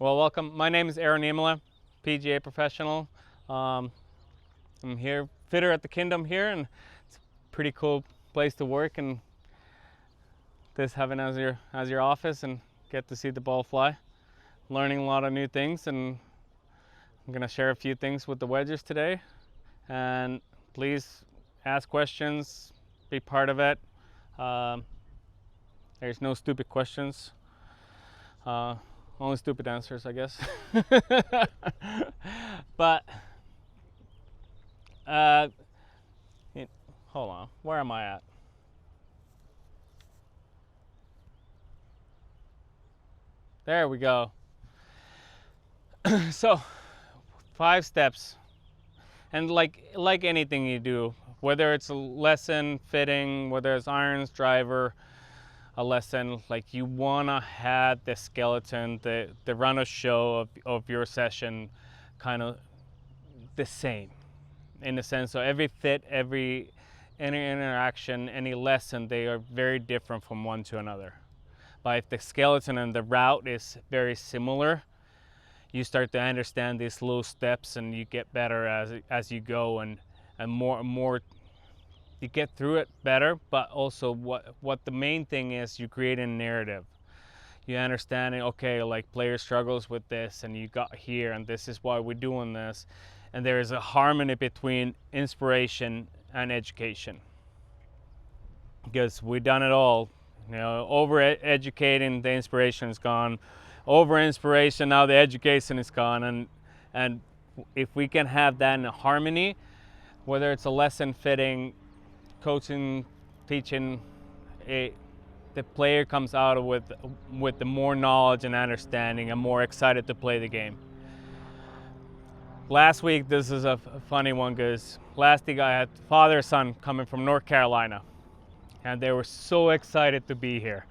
Well, welcome. My name is Nimela, PGA professional. Um, I'm here, fitter at the Kingdom here, and it's a pretty cool place to work. And this having as your office, and get to see the ball fly, learning a lot of new things. And I'm gonna share a few things with the wedgers today. And please ask questions, be part of it. Um, there's no stupid questions. Only stupid answers, I guess. But uh, hold on, where am I at? There we go. So 5 steps, and like anything you do, whether it's a lesson, fitting, whether it's irons, driver, a lesson, like you wanna have the skeleton, the run of show of your session kind of the same, in the sense of every fit, any interaction, any lesson, they are very different from one to another. But if the skeleton and the route is very similar, you start to understand these little steps, and you get better as you go, and more you get through it better. But also what the main thing is, you create a narrative. You understanding, okay, like player struggles with this, and you got here, and this is why we're doing this, and there is a harmony between inspiration and education, because we've done it all. Over educating, the inspiration is gone. Over inspiration, now the education is gone. And if we can have that in a harmony, whether it's a lesson, fitting, coaching, teaching, the player comes out with the more knowledge and understanding, and more excited to play the game. Last week, this is a funny one, because last week I had father and son coming from North Carolina, and they were so excited to be here.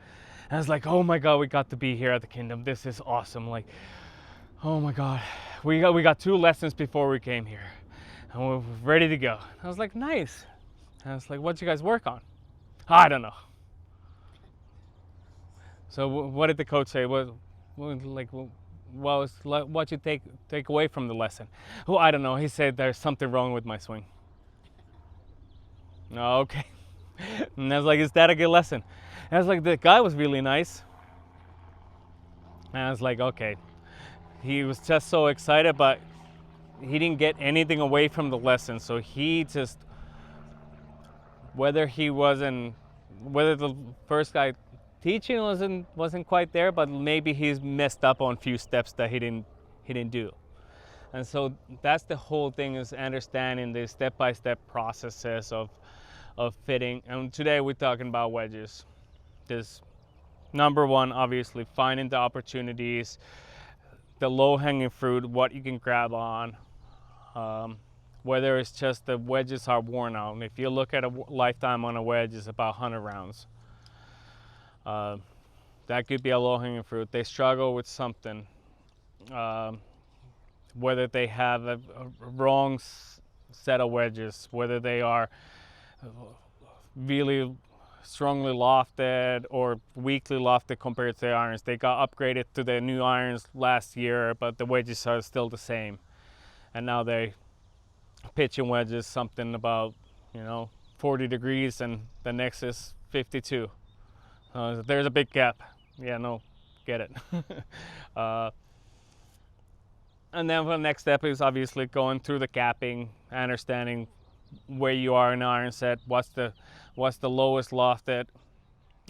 And I was like, oh my God, we got to be here at the Kingdom. This is awesome. Like, oh my God, we got 2 lessons before we came here, and we're ready to go. I was like, nice. And I was like, what'd you guys work on? I don't know. So what did the coach say? What you take away from the lesson? Oh, I don't know. He said there's something wrong with my swing. Oh, okay. And I was like, is that a good lesson? And I was like, the guy was really nice. And I was like, okay. He was just so excited, but he didn't get anything away from the lesson. So he just, whether the first guy teaching wasn't quite there, but maybe he's messed up on a few steps that he didn't do. And so that's the whole thing, is understanding the step-by-step processes of fitting. And today we're talking about wedges. This number one, obviously, finding the opportunities, the low-hanging fruit, what you can grab on. Whether it's just the wedges are worn out. And if you look at a lifetime on a wedge, it's about 100 rounds. That could be a low-hanging fruit. They struggle with something. Whether they have a wrong set of wedges, whether they are really strongly lofted or weakly lofted compared to the irons. They got upgraded to the new irons last year, but the wedges are still the same. And now they pitching wedges something about 40 degrees, and the next is 52. There's a big gap. Yeah, no, get it. And then the next step is obviously going through the capping, understanding where you are in the iron set, what's the lowest lofted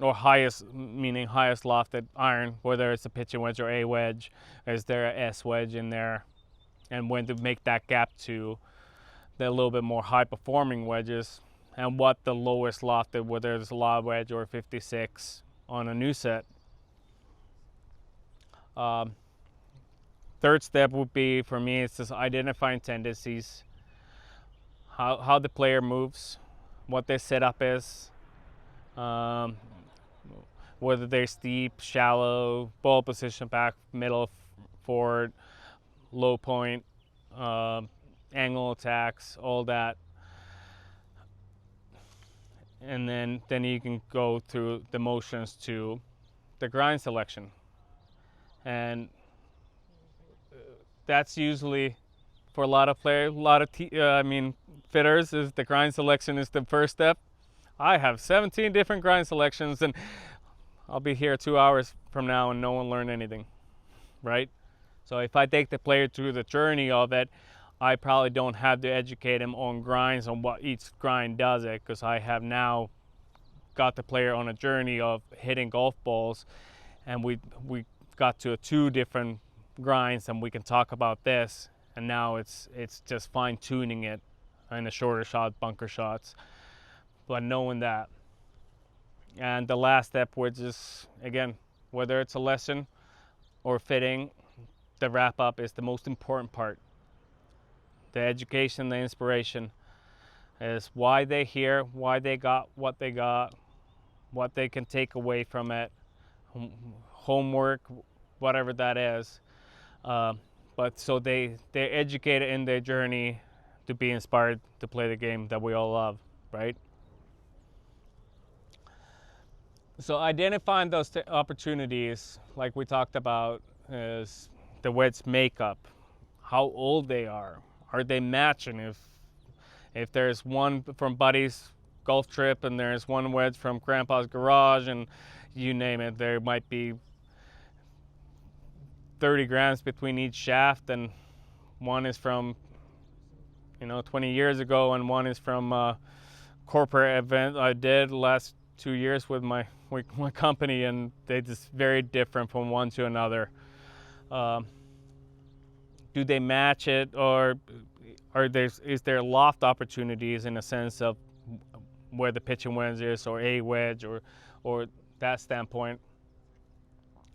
or highest, meaning highest lofted iron, whether it's a pitching wedge or a wedge, is there a S wedge in there, and when to make that gap to the little bit more high performing wedges, and what the lowest lofted, whether it's a lob wedge or 56 on a new set. Third step would be, for me, it's just identifying tendencies, how the player moves, what their setup is, whether they're steep, shallow, ball position, back, middle, forward, low point, angle attacks, all that. And then you can go through the motions to the grind selection. And that's usually for a lot of players, a lot of fitters, is the grind selection is the first step. I have 17 different grind selections, and I'll be here 2 hours from now and no one learned anything, right? So if I take the player through the journey of it, I probably don't have to educate him on grinds, on what each grind does it, because I have now got the player on a journey of hitting golf balls, and we got to 2 different grinds, and we can talk about this, and now it's just fine-tuning it in the shorter shot, bunker shots, but knowing that. And the last step, which is, again, whether it's a lesson or fitting, the wrap up is the most important part. The education, the inspiration is why they're here, why they got, what they can take away from it, homework, whatever that is. But so they're educated in their journey to be inspired to play the game that we all love, right? So identifying those opportunities, like we talked about, is the wedge makeup, how old they are they matching? If there's one from Buddy's golf trip and there's one wedge from Grandpa's garage, and you name it, there might be 30 grams between each shaft, and one is from 20 years ago, and one is from a corporate event I did the last 2 years with my company, and they just very different from one to another. Do they match it, or is there loft opportunities in a sense of where the pitching wedge is, or a wedge, or that standpoint?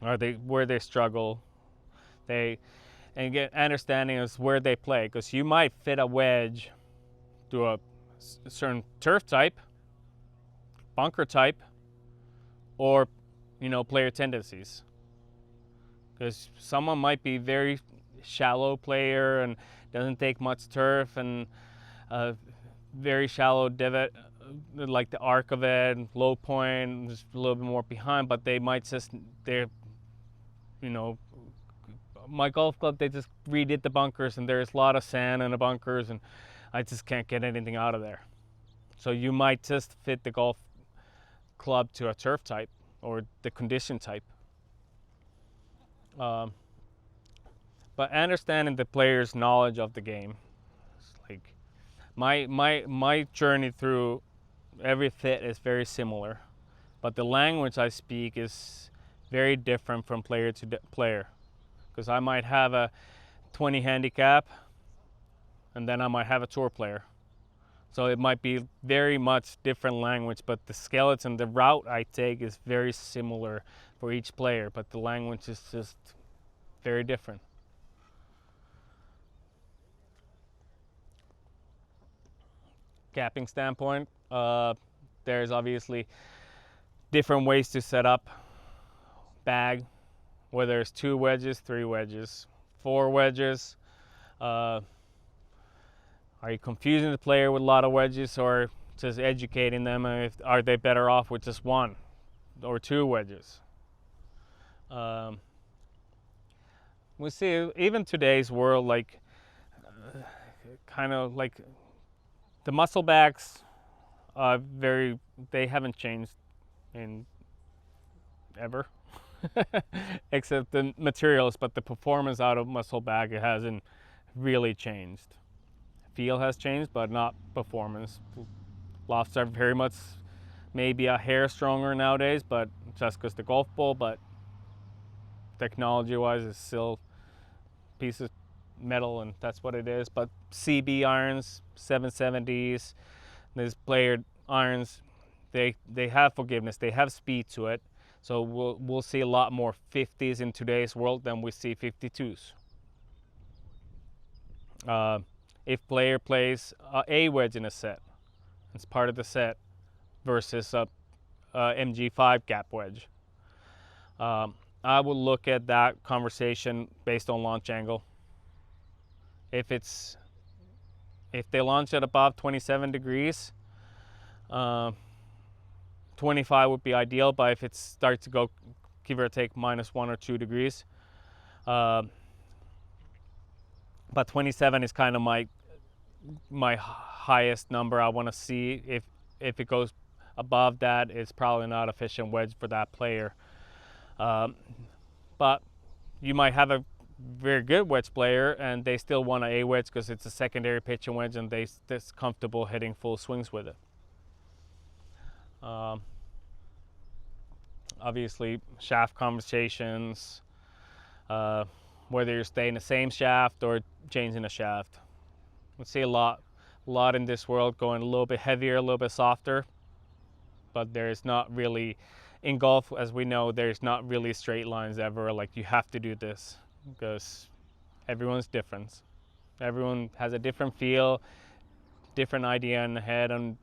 Are they where they struggle? And get understanding is where they play, because you might fit a wedge to a certain turf type, bunker type, or player tendencies. Because someone might be very shallow player and doesn't take much turf, and very shallow divot, like the arc of it, low point, just a little bit more behind, but they might my golf club, they just redid the bunkers, and there's a lot of sand in the bunkers, and I just can't get anything out of there. So you might just fit the golf club to a turf type or the condition type. But understanding the player's knowledge of the game, like my journey through every fit is very similar, but the language I speak is very different from player to player, because I might have a 20 handicap, and then I might have a tour player. So it might be very much different language, but the skeleton, the route I take is very similar for each player, but the language is just very different. Capping standpoint, there's obviously different ways to set up bag, whether it's 2 wedges, 3 wedges, 4 wedges. Are you confusing the player with a lot of wedges, or just educating them? Are they better off with just 1 or 2 wedges? We see even today's world, like kind of like the muscle bags, they haven't changed in ever, except the materials, but the performance out of muscle bag, it hasn't really changed. Feel has changed, but not performance. Lofts are very much maybe a hair stronger nowadays, but just because the golf ball, but technology-wise, it's still a piece of metal, and that's what it is. But CB irons, 770s, these player irons, they have forgiveness, they have speed to it. So we'll see a lot more 50s in today's world than we see 52s. If player plays a wedge in a set, it's part of the set, versus a MG5 gap wedge, I will look at that conversation based on launch angle. If they launch at above 27 degrees, 25 would be ideal, but if it starts to go, give or take, -1 or 2 degrees, but 27 is kind of my highest number I want to see. If it goes above that, it's probably not efficient wedge for that player. But you might have a very good wedge player and they still want a wedge because it's a secondary pitching wedge and they're comfortable hitting full swings with it. Obviously, shaft conversations, whether you're staying the same shaft or changing the shaft. We see a lot in this world going a little bit heavier, a little bit softer, but there's not really, in golf, as we know, there's not really straight lines ever, like you have to do this, because everyone's different. Everyone has a different feel, different idea in the head, and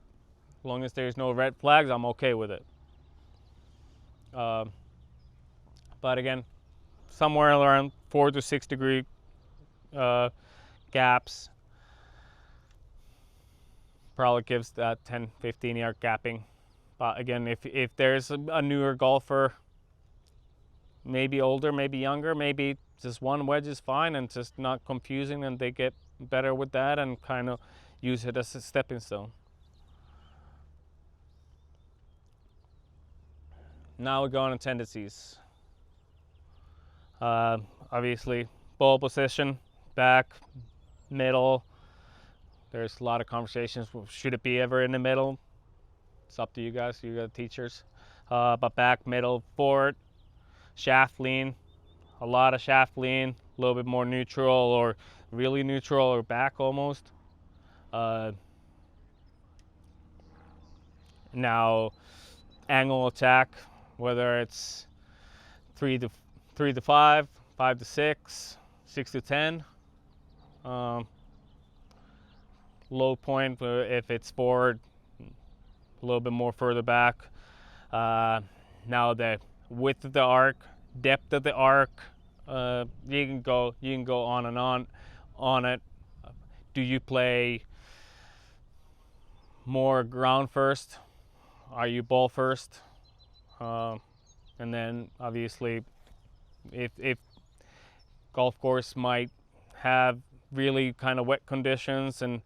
as long as there's no red flags, I'm okay with it. But again, somewhere around 4 to 6 degree gaps probably gives that 10-15 yard gapping. But again, if there's a newer golfer, maybe older, maybe younger, maybe just one wedge is fine and just not confusing, and they get better with that and kind of use it as a stepping stone. Now we go on to tendencies. Obviously, ball position, back, middle. There's a lot of conversations. Should it be ever in the middle? It's up to you guys. You got teachers. But back, middle, forward, shaft lean. A lot of shaft lean. A little bit more neutral or really neutral or back almost. Now, angle attack. Whether it's 3 to 5, 5 to 6, 6 to 10. Low point if it's forward, a little bit more further back. Now the width of the arc, depth of the arc, you can go on and on it. Do you play more ground first? Are you ball first? And then obviously if golf course might have really kind of wet conditions and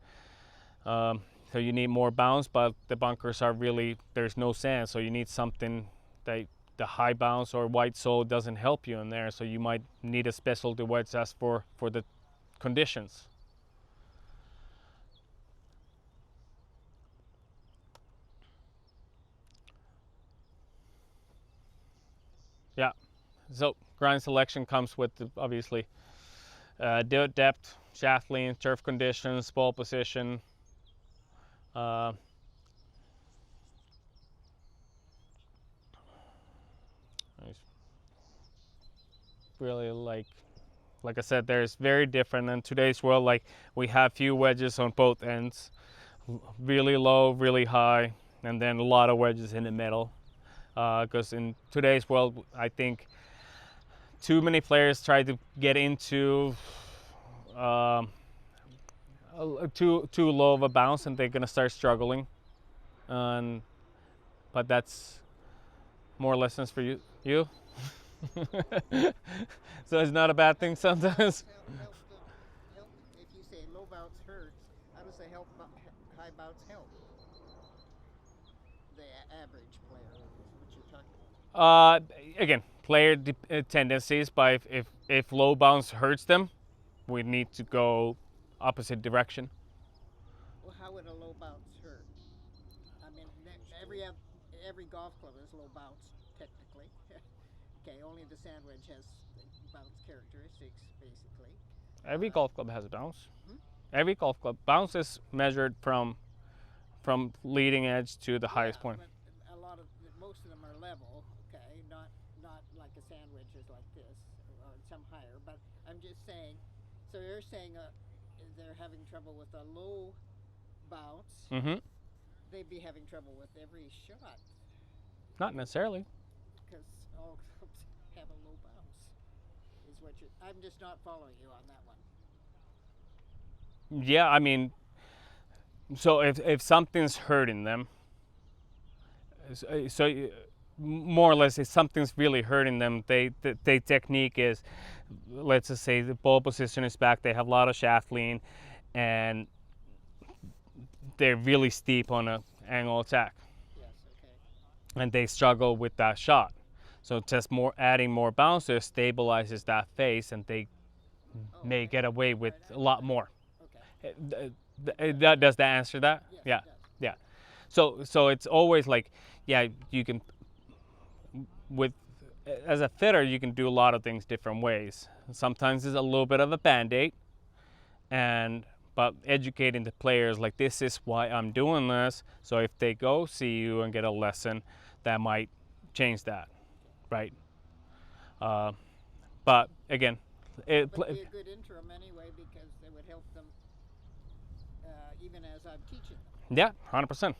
so you need more bounce, but the bunkers are really, there's no sand, so you need something that the high bounce or white sole doesn't help you in there, so you might need a specialty wedge just for the conditions. Yeah, so grind selection comes with obviously depth, shaft lean, turf conditions, ball position. Really like I said, there's very different in today's world. Like we have few wedges on both ends, really low, really high, and then a lot of wedges in the middle. Because in today's world, I think too many players try to get into too low of a bounce, and they're gonna start struggling. But that's more lessons for you. So it's not a bad thing sometimes. Help, if you say low bounce hurts, how does the high bounce help? The average player, what you're talking about. Again, player tendencies. But if low bounce hurts them, we need to go opposite direction. Well, how would a low bounce hurt? I mean, every golf club has low bounce technically. Okay, only the sand wedge has bounce characteristics, basically. Every golf club has a bounce. Hmm? Every golf club bounce is measured from leading edge to the highest point. But most of them are level. Okay, not like a sand wedge is like this, or some higher. But I'm just saying. So you're saying they're having trouble with a low bounce. Mm-hmm. They'd be having trouble with every shot. Not necessarily. Because all clubs have a low bounce, is what you're. I'm just not following you on that one. Yeah, I mean, so if something's hurting them, so more or less, if something's really hurting them, the technique is let's just say the ball position is back, they have a lot of shaft lean, and they're really steep on an angle attack, Yes. Okay. and they struggle with that shot. So just adding more bounce there stabilizes that face, and they may Okay. get away with Right, a lot more. Okay. Does that answer that? Yes, Yeah, it does. yeah. So it's always like, yeah, you can with as a fitter you can do a lot of things different ways. Sometimes it's a little bit of a band-aid, but educating the players like, this is why I'm doing this. So if they go see you and get a lesson, that might change that, right? But again, But be a good interim anyway, because they would help them even as I'm teaching them. yeah, 100%.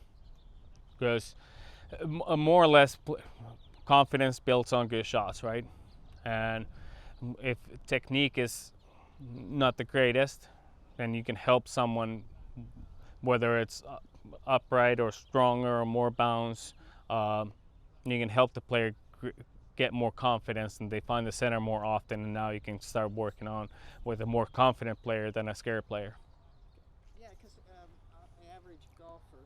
Because more or less, confidence builds on good shots, right? And if technique is not the greatest, then you can help someone, whether it's upright or stronger or more bounce. You can help the player get more confidence, and they find the center more often, and now you can start working on with a more confident player than a scared player. Yeah, because an average golfer,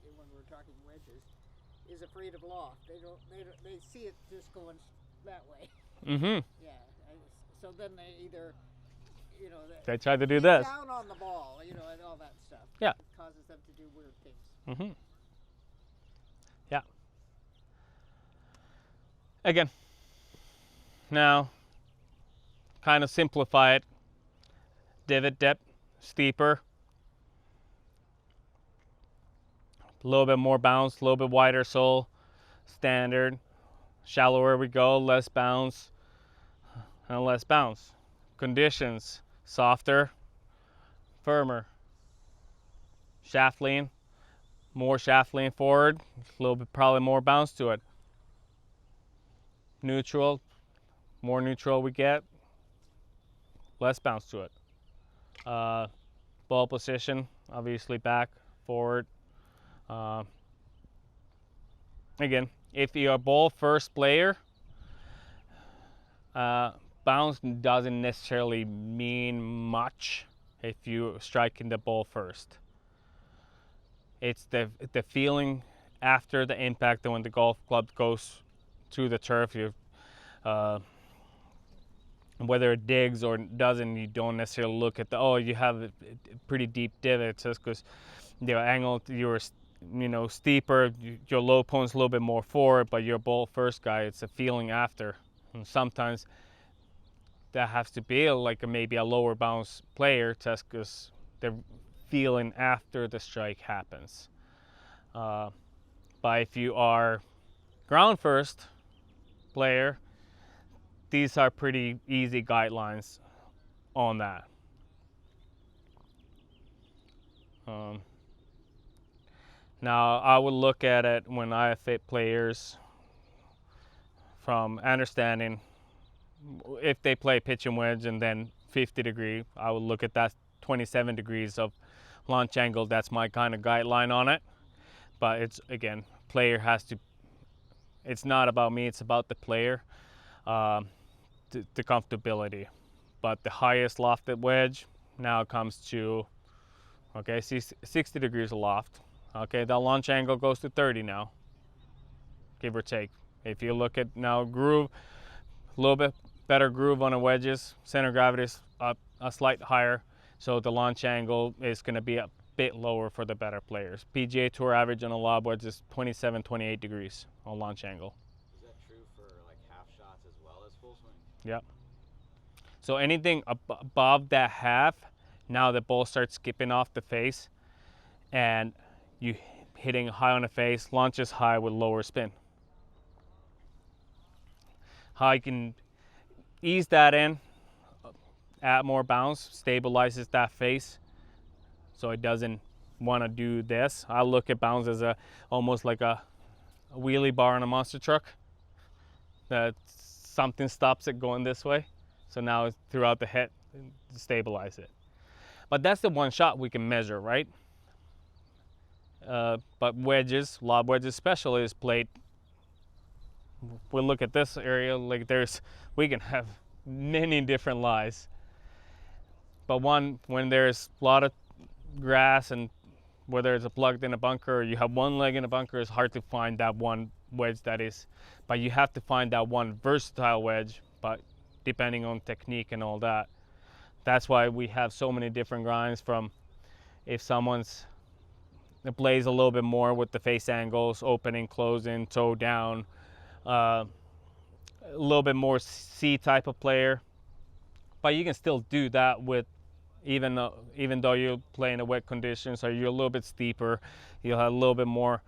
when we're talking wedges, is afraid of loft. They see it just going that way. Mm-hmm. Yeah. So then they either, They try to do get this. down on the ball, and all that stuff. Yeah. It causes them to do weird things. Mm-hmm. Yeah. Again, now, kind of simplify it. Divot depth, steeper. A little bit more bounce, a little bit wider sole, standard. Shallower we go, less bounce, and less bounce. Conditions, softer, firmer. Shaft lean, more shaft lean forward, a little bit probably more bounce to it. Neutral, more neutral we get, less bounce to it. Ball position, obviously back, forward. Again, if you're a ball first player, bounce doesn't necessarily mean much if you're striking the ball first. It's the feeling after the impact, and when the golf club goes to the turf, whether it digs or doesn't, you don't necessarily look at you have a pretty deep divot, just because the angle you're steeper, your low point's a little bit more forward, but you're a ball first guy. It's a feeling after, and sometimes that has to be maybe a lower bounce player, just because they're feeling after the strike happens. But if you are ground first player, these are pretty easy guidelines on that. Now, I would look at it when I fit players from understanding if they play pitch and wedge and then 50 degree, I would look at that 27 degrees of launch angle. That's my kind of guideline on it. But it's, again, player has to, it's not about me, it's about the player, the comfortability. But the highest lofted wedge now comes to, okay, 60 degrees of loft. Okay, the launch angle goes to 30 now, give or take. If you look at now groove, a little bit better groove on the wedges, center of gravity is up a slight higher, so the launch angle is going to be a bit lower for the better players. PGA Tour average on a lob wedge is 27, 28 degrees on launch angle. Is that true for like half shots as well as full swing? Yep. So anything above that half, now the ball starts skipping off the face, and you hitting high on the face, launches high with lower spin. How you can ease that in, add more bounce, stabilizes that face, so it doesn't want to do this. I look at bounce as almost like a wheelie bar on a monster truck. That something stops it going this way, so now it's throughout the head to stabilize it. But that's the one shot we can measure, right? But wedges, lob wedges especially, is played. We'll look at this area, like we can have many different lies. But when there's a lot of grass and whether it's plugged in a bunker or you have one leg in a bunker, it's hard to find that one wedge that is. But you have to find that one versatile wedge, but depending on technique and all that. That's why we have so many different grinds, from if someone's plays a little bit more with the face angles, opening, closing, toe down, a little bit more C type of player. But you can still do that with even though you're playing in wet conditions, or you're a little bit steeper, you'll have a little bit more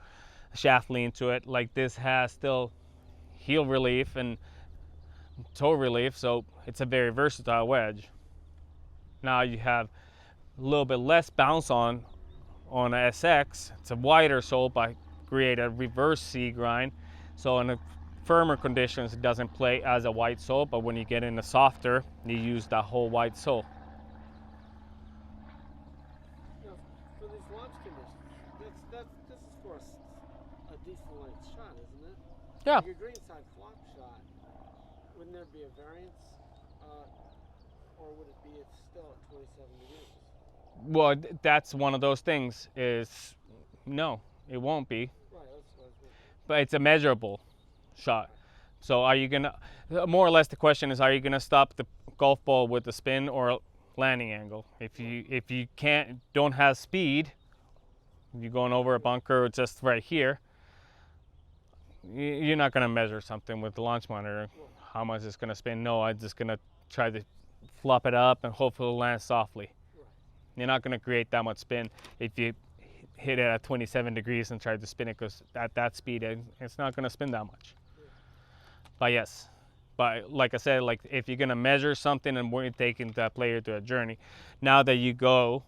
shaft lean to it. Like this has still heel relief and toe relief, so it's a very versatile wedge. Now you have a little bit less bounce on a SX. It's a wider sole, but create a reverse C grind. So in the firmer conditions, it doesn't play as a wide sole, but when you get in the softer, you use that whole wide sole. Now, for these launch conditions, this is for a decent length shot, isn't it? Yeah. Like a greenside flop shot, wouldn't there be a variance, or would it be still at 27 degrees? Well, that's one of those things. Is no, it won't be. Right. That's what I was thinking. But it's a measurable shot. So are you gonna, more or less the question is, are you gonna stop the golf ball with the spin or landing angle? If you don't have speed, you're going over a bunker or just right here, you're not gonna measure something with the launch monitor. How much it's gonna spin? No, I'm just gonna try to flop it up and hopefully land softly. You're not gonna create that much spin if you hit it at 27 degrees and try to spin it, because at that speed it's not gonna spin that much. But yes, but like I said, like if you're gonna measure something and we're taking that player to a journey, now that you go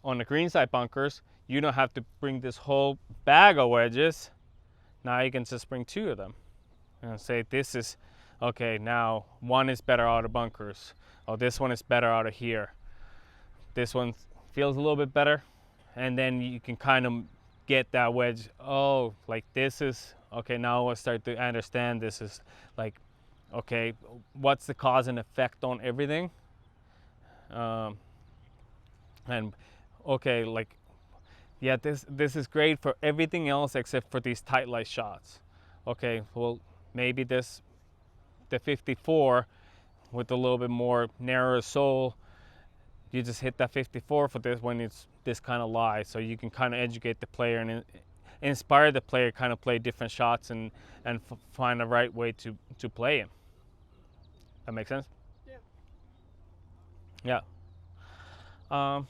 on the greenside bunkers, you don't have to bring this whole bag of wedges. Now you can just bring 2 of them and say, this is okay. Now one is better out of bunkers. Oh, this one is better out of here. This one feels a little bit better, and then you can kind of get that wedge. Oh, like this is okay. Now I start to understand this is like, okay, what's the cause and effect on everything? And okay, like, yeah, this is great for everything else except for these tight light shots. Okay, well maybe the 54 with a little bit more narrow sole, you just hit that 54 for this when it's this kind of lie. So you can kind of educate the player and inspire the player kind of play different shots and find the right way to play him. That makes sense? Yeah. Yeah.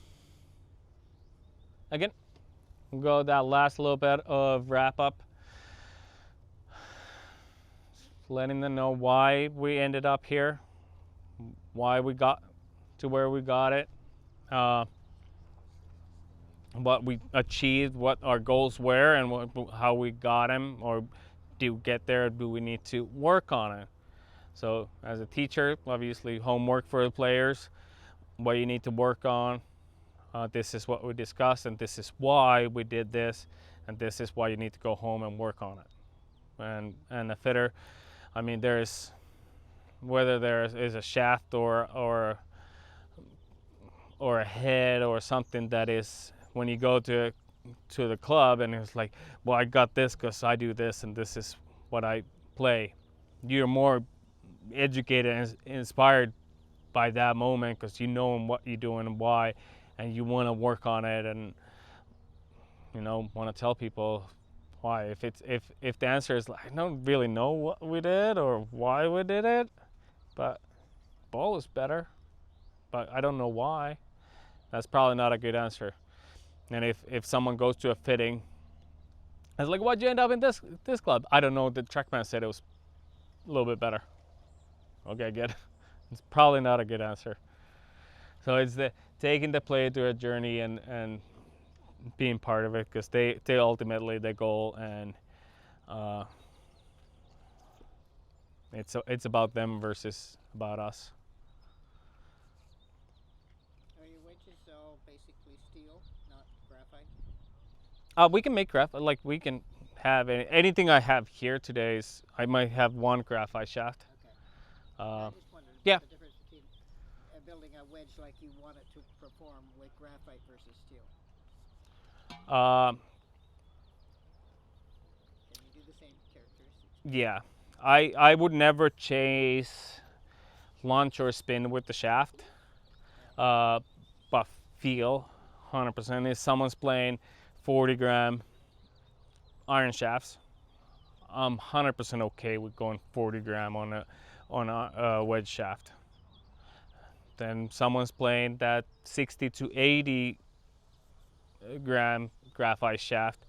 Again, we'll go that last little bit of wrap up. Letting them know why we ended up here, why we got to where we got it, what we achieved, what our goals were, and how we got them, or do get there, do we need to work on it? So as a teacher, obviously homework for the players, what you need to work on. This is what we discussed, and this is why we did this, and this is why you need to go home and work on it. And the fitter, I mean, whether there is a shaft or a head or something that is, when you go to the club and it's like, well, I got this because I do this and this is what I play. You're more educated and inspired by that moment because you know what you're doing and why, and you want to work on it, and want to tell people why. If the answer is like, I don't really know what we did or why we did it, but ball is better, but I don't know why, that's probably not a good answer. And if someone goes to a fitting, it's like, why'd you end up in this club? I don't know, the trackman said it was a little bit better. Okay, good. It's probably not a good answer. So it's taking the player to a journey and being part of it, because they ultimately the goal, and it's about them versus about us. Are your wedges all basically steel, not graphite? We can make graphite. Like we can have anything I have here today is, I might have one graphite shaft. Okay. Uh, I just wondered yeah. the difference between building a wedge like you want it to perform with graphite versus steel. Uh, Can you do the same characteristics? yeah. I would never chase launch or spin with the shaft, but feel 100%. If someone's playing 40 gram iron shafts, I'm 100% okay with going 40 gram on a wedge shaft. Then someone's playing that 60 to 80 gram graphite shaft,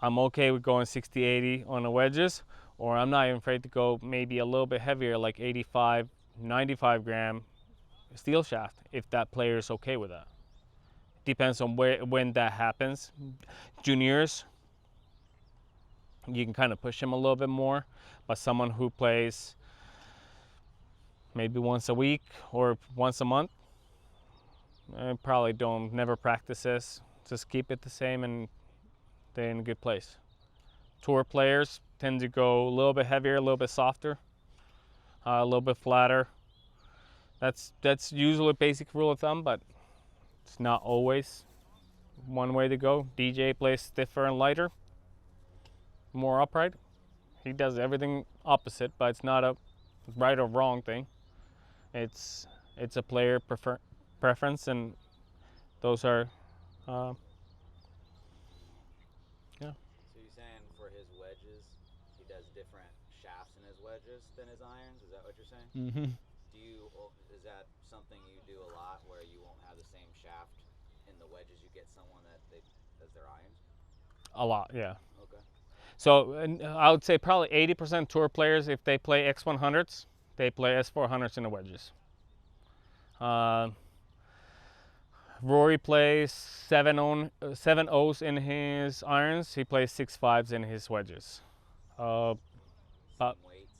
I'm okay with going 60, 80 on the wedges, or I'm not even afraid to go maybe a little bit heavier, like 85, 95 gram steel shaft, if that player is okay with that. Depends on when that happens. Juniors, you can kind of push them a little bit more, but someone who plays maybe once a week or once a month, probably don't never practice this. Just keep it the same and they're in a good place. Tour players tend to go a little bit heavier, a little bit softer, a little bit flatter. That's usually a basic rule of thumb, but it's not always one way to go. DJ plays stiffer and lighter, more upright. He does everything opposite, but it's not a right or wrong thing. It's a player preference, and those are yeah. So you're saying for his wedges, he does different shafts in his wedges than his irons? Is that what you're saying? Mm-hmm. Is that something you do a lot, where you won't have the same shaft in the wedges? You get someone that does their irons? A lot, yeah. Okay. So I would say probably 80% tour players, if they play X100s, they play S400s in the wedges. Rory plays 7 O's in his irons. He plays 6.5s in his wedges. Same weights.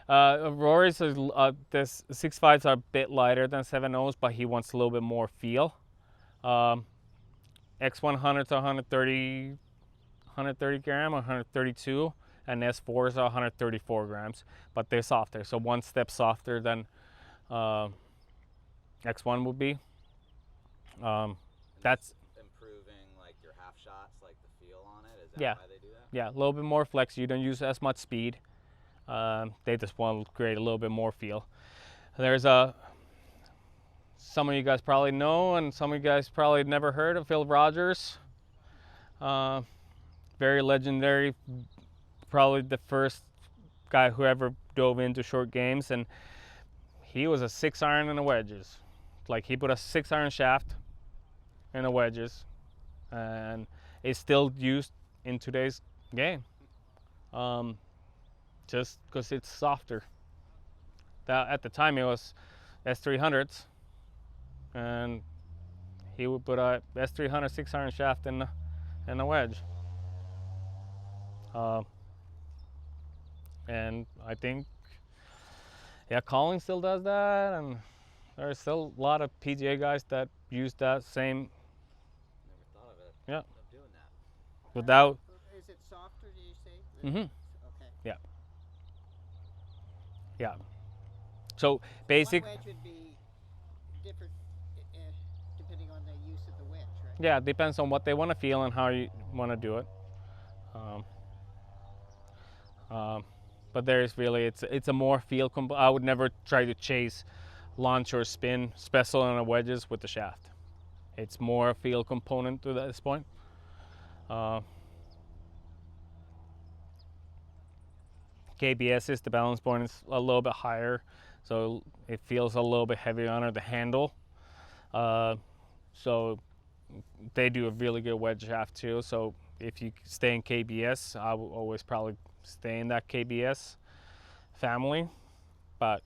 Rory's this 6.5s are a bit lighter than 7 O's, but he wants a little bit more feel. X100s are 130 gram, 132, and S4s are 134 grams, but they're softer. So one step softer than X1 would be. That's improving like your half shots, like the feel on it. Is that yeah, why they do that? yeah, a little bit more flex. You don't use as much speed. They just want to create a little bit more feel. There's some of you guys probably know, and some of you guys probably never heard of Phil Rogers. Very legendary, probably the first guy who ever dove into short games, and he was a 6-iron in the wedges. Like, he put a 6-iron shaft in the wedges, and it's still used in today's game. Just because it's softer. That at the time it was S300s, and he would put a S300 6-iron shaft in a wedge. And I think, yeah, Colin still does that, and there's still a lot of PGA guys that use that same. Never thought of it. Yeah. Of doing that. Without. Is it softer? Did you say? Mm-hmm. Okay. Yeah. Yeah. So basic. One wedge would be different depending on the use of the wedge, right? Yeah, it depends on what they want to feel and how you want to do it. But there is really, it's a more feel. I would never try to chase launch or spin, especially on the wedges with the shaft. It's more a feel component to this point. KBS is the balance point is a little bit higher, so it feels a little bit heavier under the handle. So they do a really good wedge shaft too. So if you stay in KBS, I will always probably stay in that KBS family, but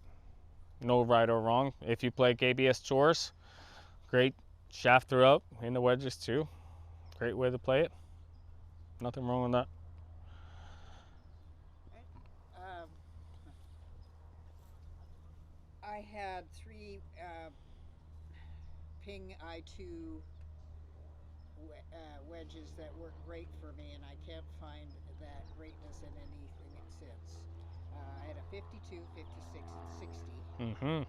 no right or wrong. If you play KBS tours, great shaft throughout in the wedges too. Great way to play it. Nothing wrong with that. I had 3 Ping I2 wedges that work great for me, and I can't find that greatness in anything since. I had a 52, 56, and 60. Mm-hmm.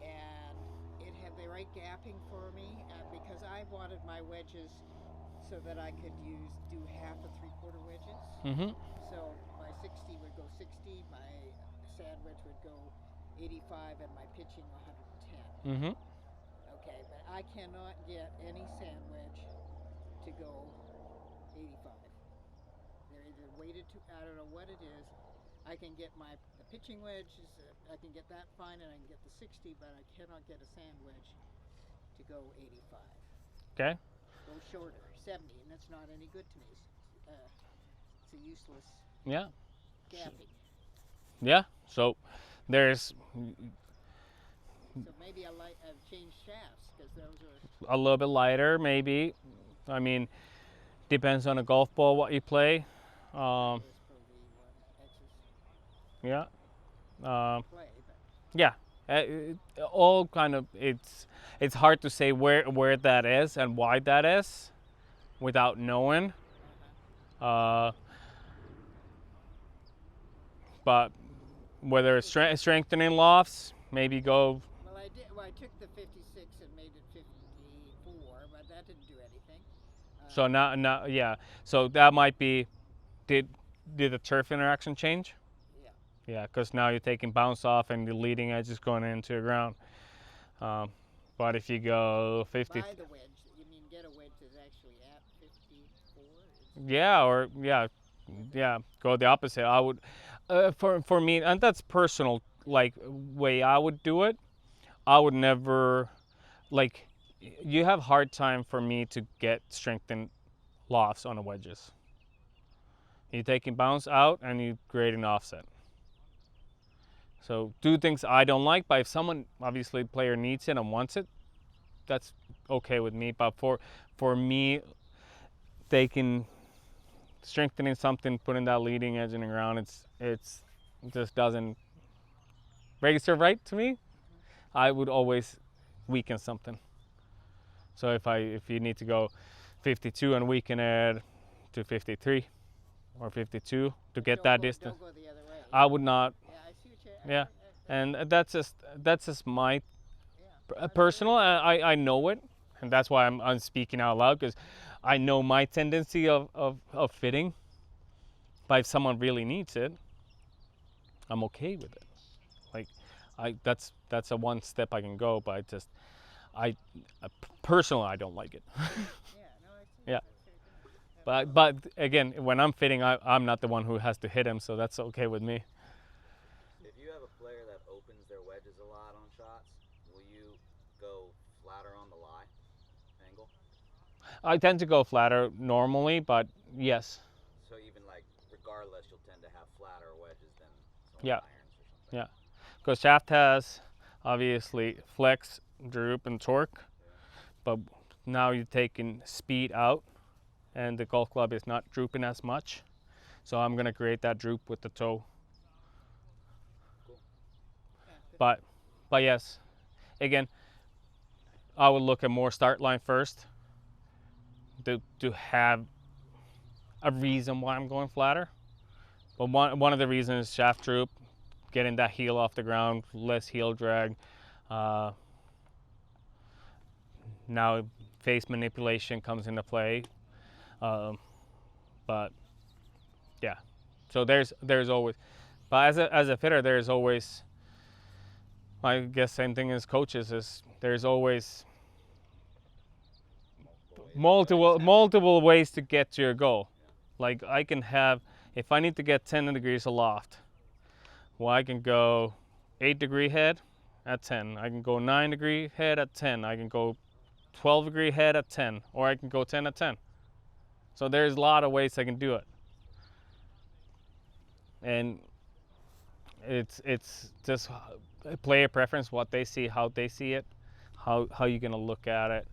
And it had the right gapping for me because I wanted my wedges so that I could do half a 3/4 wedges. Mm-hmm. So my 60 would go 60, my sand wedge would go 85, and my pitching 110. Mm-hmm. Okay, but I cannot get any sand wedge to go 85. They're either weighted too. I don't know what it is. I can get the pitching wedge. I can get that fine, and I can get the 60, but I cannot get a sand wedge to go 85. Okay. Go shorter, 70, and that's not any good to me. It's a useless Yeah. gapping. Yeah. So there's So maybe I've changed shafts because those are. a little bit lighter, maybe. I mean, depends on the golf ball what you play. This Pro V1 X's Yeah. play, but Yeah. All kind of it's hard to say where that is and why that is without knowing. But whether it's strengthening lofts, maybe go. well, I did. Well, I took the 56 and made it 54, but that didn't do anything. So now, yeah. So that might be. Did the turf interaction change? Yeah. Yeah, because now you're taking bounce off and the leading edge is going into the ground. But if you go 50, By the wedge, you mean get a wedge that's actually at 54? yeah, or yeah, go the opposite. I would, for me, and that's personal, like way I would do it. I would never, like, you have hard time for me to get strengthened lofts on the wedges. You're taking bounce out and you're creating offset. So do things I don't like, but if someone, obviously player needs it and wants it, that's okay with me. But for me, taking strengthening something, putting that leading edge in the ground, it just doesn't register right to me. I would always weaken something. So if you need to go 52 and weaken it to 53 or 52 to get that distance, Don't go the other way. I would not. Yeah, I see what you. Yeah, and that's just my Yeah. personal. I know it, and that's why I'm speaking out loud because I know my tendency of fitting. But if someone really needs it, I'm okay with it. Like, that's a one step I can go, but I personally I don't like it. Yeah. No, I see. Yeah. That's very good. But again, when I'm fitting, I'm not the one who has to hit him, so that's okay with me. If you have a player that opens their wedges a lot on shots, will you go flatter on the lie angle? I tend to go flatter normally, but yes. So even like regardless, you'll tend to have flatter wedges than some Yeah. irons or something. Yeah. Because shaft has obviously flex, droop, and torque, but now you're taking speed out, and the golf club is not drooping as much. So I'm gonna create that droop with the toe. Cool. But yes, again, I would look at more start line first to have a reason why I'm going flatter. But one of the reasons is shaft droop, getting that heel off the ground, less heel drag. Now face manipulation comes into play. But yeah, so there's always, but as a fitter, there's always, I guess same thing as coaches, is there's always multiple ways to get to your goal. Like I can have, if I need to get 10 degrees aloft, well, I can go 8-degree head at 10. I can go 9-degree head at 10. I can go 12-degree head at 10, or I can go 10 at 10. So there's a lot of ways I can do it. And it's just player preference, what they see, how they see it, how you're gonna look at it.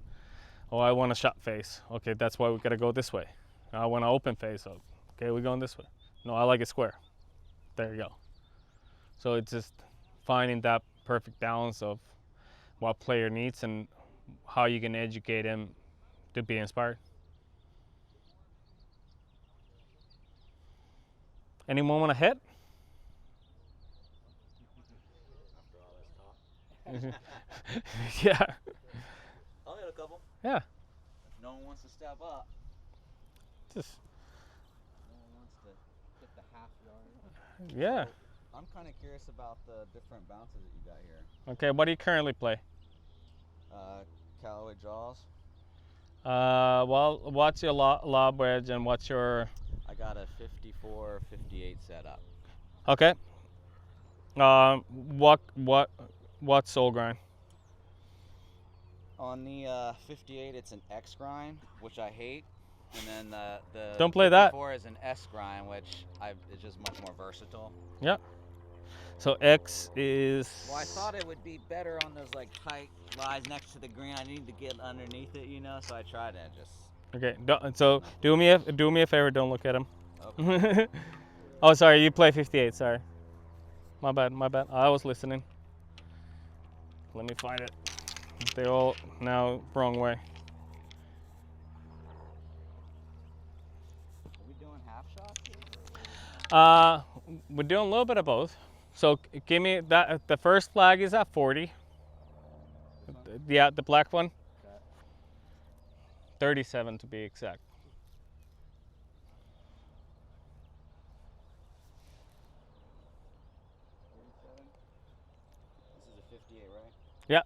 Oh, I want a shot face. Okay, that's why we gotta go this way. I want an open face. Okay, we're going this way. No, I like it square. There you go. So it's just finding that perfect balance of what player needs and how you can educate him to be inspired. Anyone want to hit? Yeah. I'll hit a couple. Yeah. If no one wants to step up, Just no one wants to hit the half yard. yeah. So, I'm kind of curious about the different bounces that you got here. Okay. What do you currently play? Callaway jaws. Well, what's your lob wedge and what's your? I got a 54, 58 setup. Okay. What sole grind? On the 58, it's an X grind, which I hate, and then the Don't play that. 54 is an S grind, which is just much more versatile. Yeah. So X is. Well, I thought it would be better on those like tight lies next to the green. I need to get underneath it, you know. So I tried to just. Okay. So do me a favor. Don't look at him. Okay. Oh, sorry. You play 58. Sorry. My bad. My bad. I was listening. Let me find it. They all now wrong way. Are we doing half shots here? We're doing a little bit of both. So give me that. The first flag is at 40. Yeah, the black one. Okay. 37 to be exact. 37. This is a 58, right? Yeah.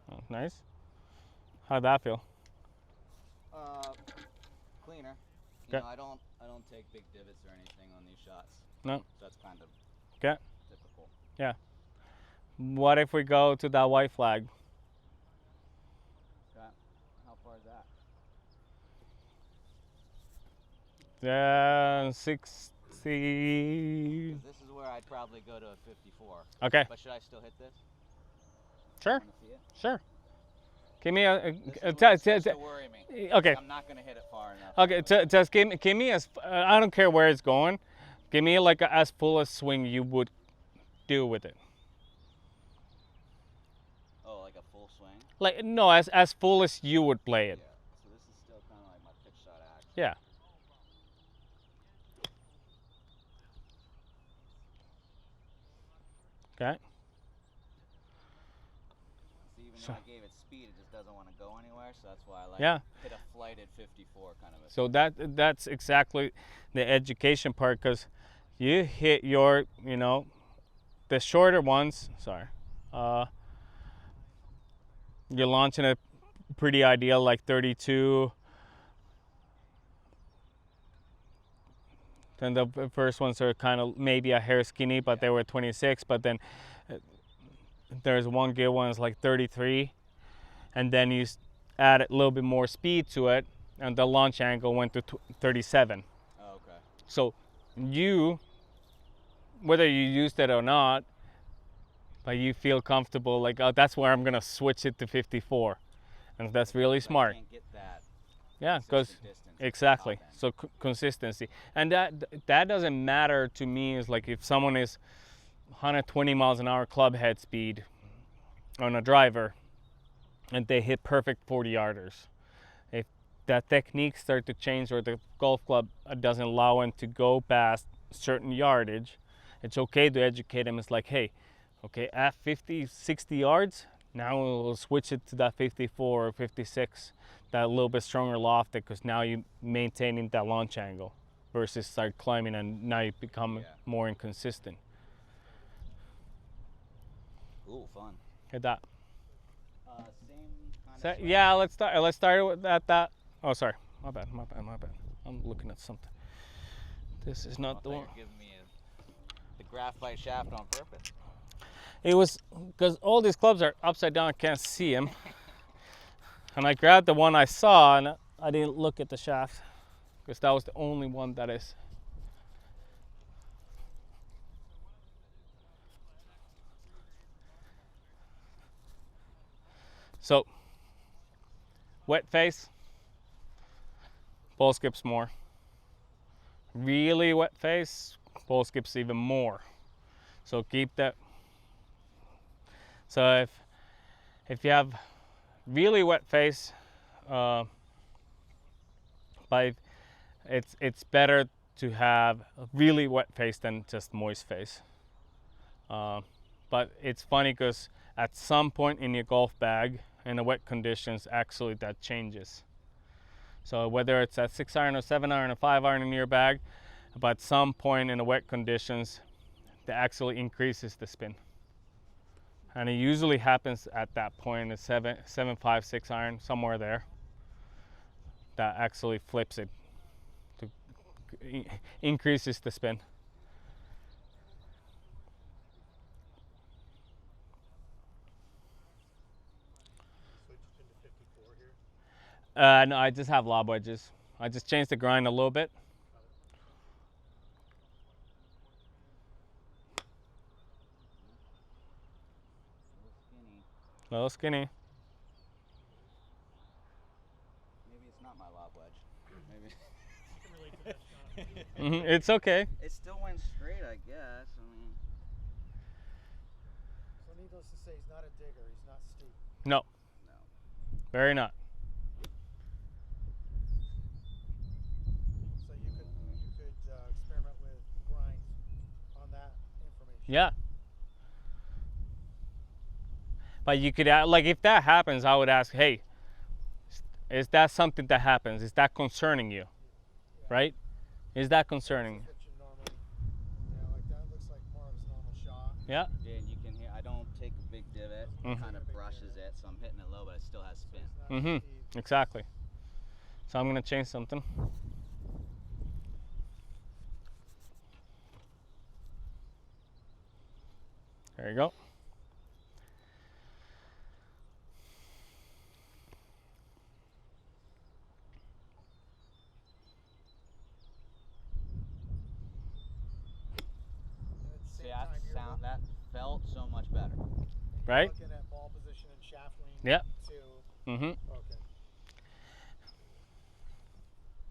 Oh, nice. How'd that feel? Cleaner. Okay. You know, I don't take big divots or anything on these shots. No. So that's kind of Okay. typical. Yeah. What if we go to that white flag? Okay. How far is that? Yeah, 60. 'Cause this is where I'd probably go to a 54. Okay. But should I still hit this? Sure. Wanna see it? Sure. Give me a. This is what starts to worry me. Okay. I'm not gonna hit it far enough. Okay. Just give me as. I don't care where it's going. Give me like as full a swing you would do with it. Oh, like a full swing? Like no, as full as you would play it. Yeah. So this is still kind of like my pitch shot action. Yeah. Okay. So even though I gave it speed, it just doesn't want to go anywhere. So that's why I like Yeah. hit a flighted 54 kind of a. So that's exactly the education part, because you hit your, the shorter ones. Sorry, you're launching it pretty ideal, like 32. Then the first ones are kind of maybe a hair skinny, but they were 26. But then there's one good one is like 33, and then you add a little bit more speed to it, and the launch angle went to 37. Oh, okay. So you, whether you used it or not, but you feel comfortable, like, oh, that's where I'm gonna switch it to 54, and that's really smart. I can't get that. Yeah, because consistent distance at the exactly. top end. So consistency, and that doesn't matter to me. Is like if someone is 120 miles an hour club head speed on a driver, and they hit perfect 40-yarders. If that technique starts to change, or the golf club doesn't allow them to go past certain yardage, it's okay to educate them. It's like, hey, okay, at 50, 60 yards, now we'll switch it to that 54 or 56, that little bit stronger lofted, because now you're maintaining that launch angle versus start climbing, and now you become more inconsistent. Ooh, fun. Hit that. Same kind So, of. yeah, let's start with that. Oh, sorry, my bad. I'm looking at something. This is not the one. You're giving me the graphite shaft on purpose. It was because all these clubs are upside down, I can't see them. And I grabbed the one I saw and I didn't look at the shaft because that was the only one that is. So, wet face, ball skips more. Really wet face, ball skips even more. So keep that. So if you have really wet face, but it's better to have a really wet face than just moist face. But it's funny because at some point in your golf bag in the wet conditions, actually that changes. So whether it's a 6-iron or 7-iron or 5-iron in your bag, but at some point in the wet conditions, that actually increases the spin. And it usually happens at that point, a 7, 5, 6-iron, somewhere there, that actually flips it, to increases the spin. No, I just have lob wedges. I just changed the grind a little bit. A little skinny. Maybe it's not my lob wedge. Maybe. It's okay. It still went straight, I guess. I mean. So needless to say, he's not a digger. He's not steep. No. No. Very not. So you could experiment with grinds on that information. Yeah. But you could, like, if that happens, I would ask, hey, is that something that happens? Is that concerning you? Yeah. Right? Is that concerning? That you normally, like that looks like more of his normal shot. Yeah. Yeah, and you can hear. I don't take a big divot. Mhm. Kind of brushes it, so I'm hitting it low, but it still has spin. It's not Mm-hmm. steep. Exactly. So I'm gonna change something. There you go. And at the See, same that time, sound that felt so much better. you're Right? looking at ball position and shaft lean. Yep. Too. Mm-hmm. Okay.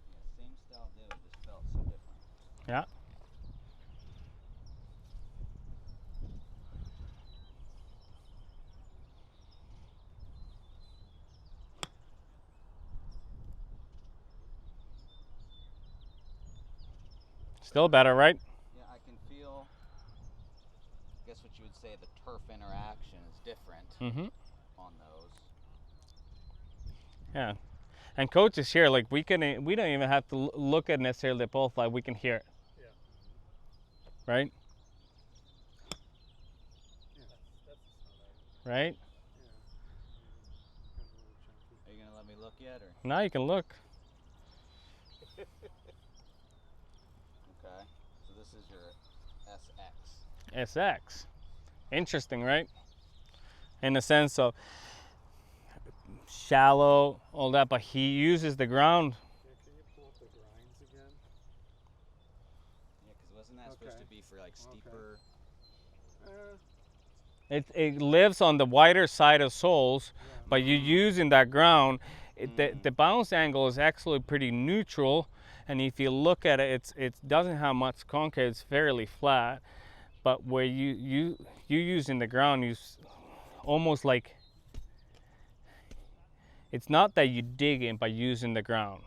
Yeah, same style divot, just felt so different. Yeah. Still better, right? Yeah, I can feel. I guess what you would say the turf interaction is different Mm-hmm. on those. Yeah. And coach is here. Like we don't even have to look at necessarily the ball fly. We can hear it. Yeah. Right? Yeah. That's Right? yeah. Are you gonna let me look yet, or? Now you can look. Okay, so this is your SX. SX. Interesting, right? In the sense of shallow, all that, but he uses the ground. Yeah, can you pull up the grinds again? Yeah, because wasn't that supposed Okay. to be for like Okay. steeper? It lives on the wider side of soles, Yeah. but you're using that ground. The bounce angle is actually pretty neutral, and if you look at it, it doesn't have much concave. It's fairly flat, but where you using the ground, almost like it's not that you dig in by using the ground.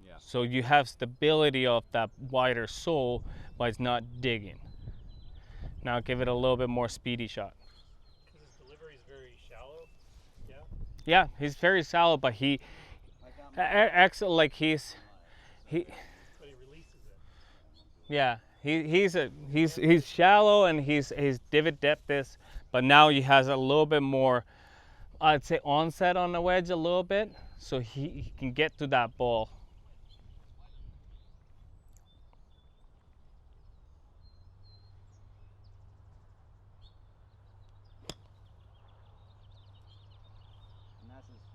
Yeah. So you have stability of that wider sole, but it's not digging. Now give it a little bit more speedy shot. Because his delivery is very shallow. Yeah. Yeah, he's very shallow, but he acts like he But he releases it. yeah he's shallow and his divot depth is, but now he has a little bit more, I'd say, onset on the wedge a little bit, so he can get to that ball.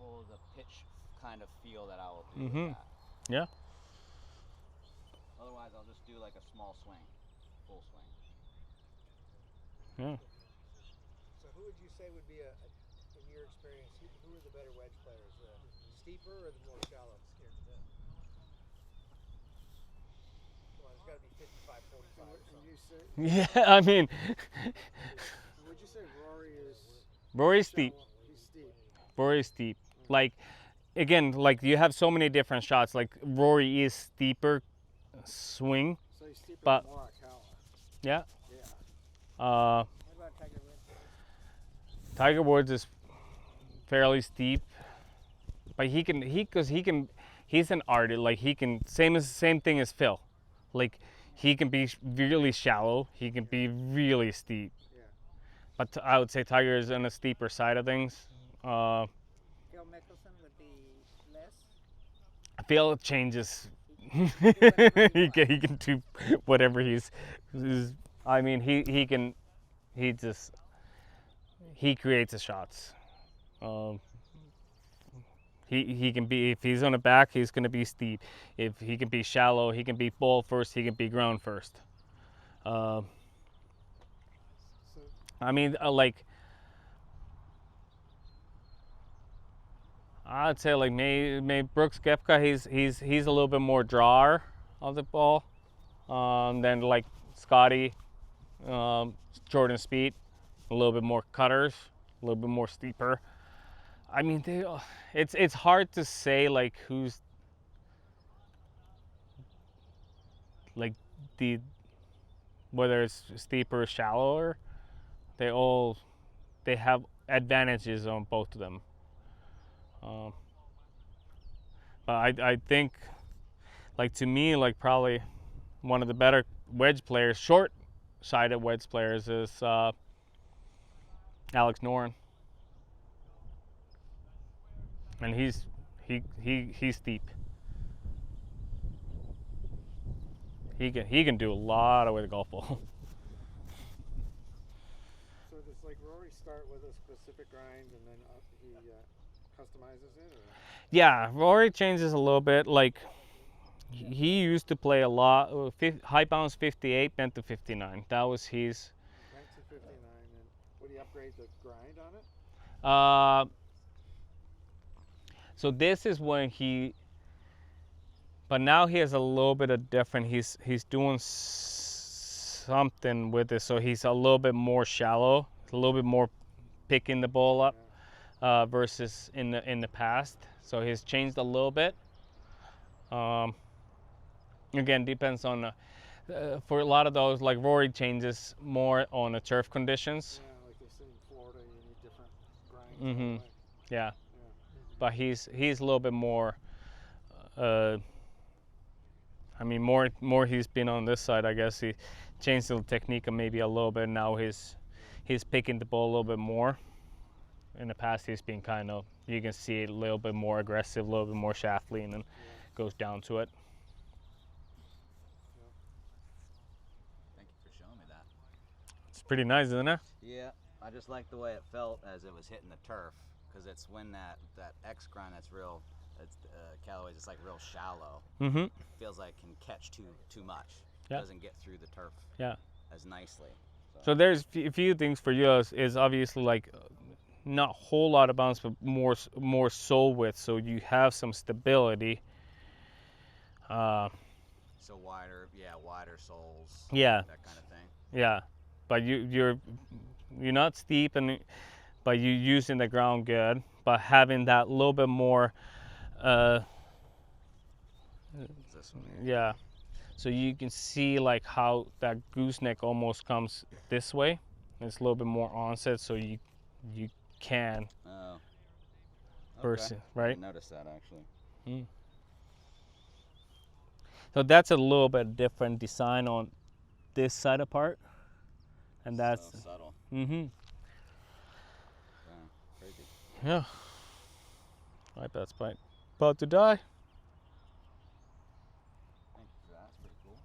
level, the pitch kind of feel that I will do Mhm. with that. Yeah. Otherwise, I'll just do like a small swing, full swing. Yeah. So who would you say would be in your experience, who are the better wedge players? The steeper or the more shallow? Well, there's got to be 55, 45 or something. You say, Yeah. I mean, would you say Rory is Rory's steep. shallow? He's steep. Rory's steep. Like, again, like you have so many different shots. Like Rory is steeper swing. So he's steeper But- than Morikawa. Yeah. Yeah. What about Tiger Woods? Tiger Woods is fairly steep, but he's an artist. Like he can same thing as Phil. Like he can be really shallow. He can be really steep. Yeah. But I would say Tiger is on the steeper side of things. Phil Mickelson would be less. Phil changes. He can do whatever he he can do whatever he's. I mean, he creates the shots. He can be, if he's on the back, he's going to be steep. If he can be shallow, he can be ball first. He can be ground first. So I mean, like I'd say like maybe Brooks Koepka, he's a little bit more drawer of the ball than like Scotty, Jordan Speed, a little bit more cutters, a little bit more steeper. I mean, it's hard to say like who's like whether it's steeper or shallower. They have advantages on both of them. But I think, like to me, like probably one of the better wedge players, short-sided wedge players, is Alex Noren, and he's steep. He can do a lot with a golf ball. So does like Rory start with a specific grind and then he customizes it? Or? Yeah, Rory changes a little bit. Like he used to play a lot. High bounce 58 bent to 59. That was his. Bent to 59, and would he upgrade the grind on it? So this is when but now he has a little bit of different. He's doing something with it, so he's a little bit more shallow, a little bit more picking the ball up versus in the past. So he's changed a little bit. Again, depends on for a lot of those, like Rory changes more on the turf conditions. Yeah, like they say in Florida, you need different grinds. Mhm. Right? Yeah, Yeah. but he's a little bit more. I mean, more he's been on this side. I guess he changed the technique maybe a little bit. Now he's picking the ball a little bit more. In the past, he's been kind of, you can see it a little bit more aggressive, a little bit more shaft lean, and goes down to it. Thank you for showing me that. It's pretty nice, isn't it? Yeah, I just like the way it felt as it was hitting the turf, because it's when that X grind that's real, it's Callaway's, it's like real shallow. Mm-hmm. Feels like can catch too much. Yeah. Doesn't get through the turf. Yeah. As nicely. So there's a few things for you is obviously like not a whole lot of bounce, but more sole width, so you have some stability. So wider soles. Yeah. That kind of thing. Yeah, but you're not steep, but you're using the ground good, but having that little bit more. This one here. Yeah, so you can see like how that gooseneck almost comes this way. It's a little bit more onset, so you can Oh. versus I right. didn't notice that actually. So that's a little bit different design on this side apart, and that's So subtle. mm-hmm. Yeah, crazy. Yeah. My iPad's about to die. Thank you for that. That's pretty cool.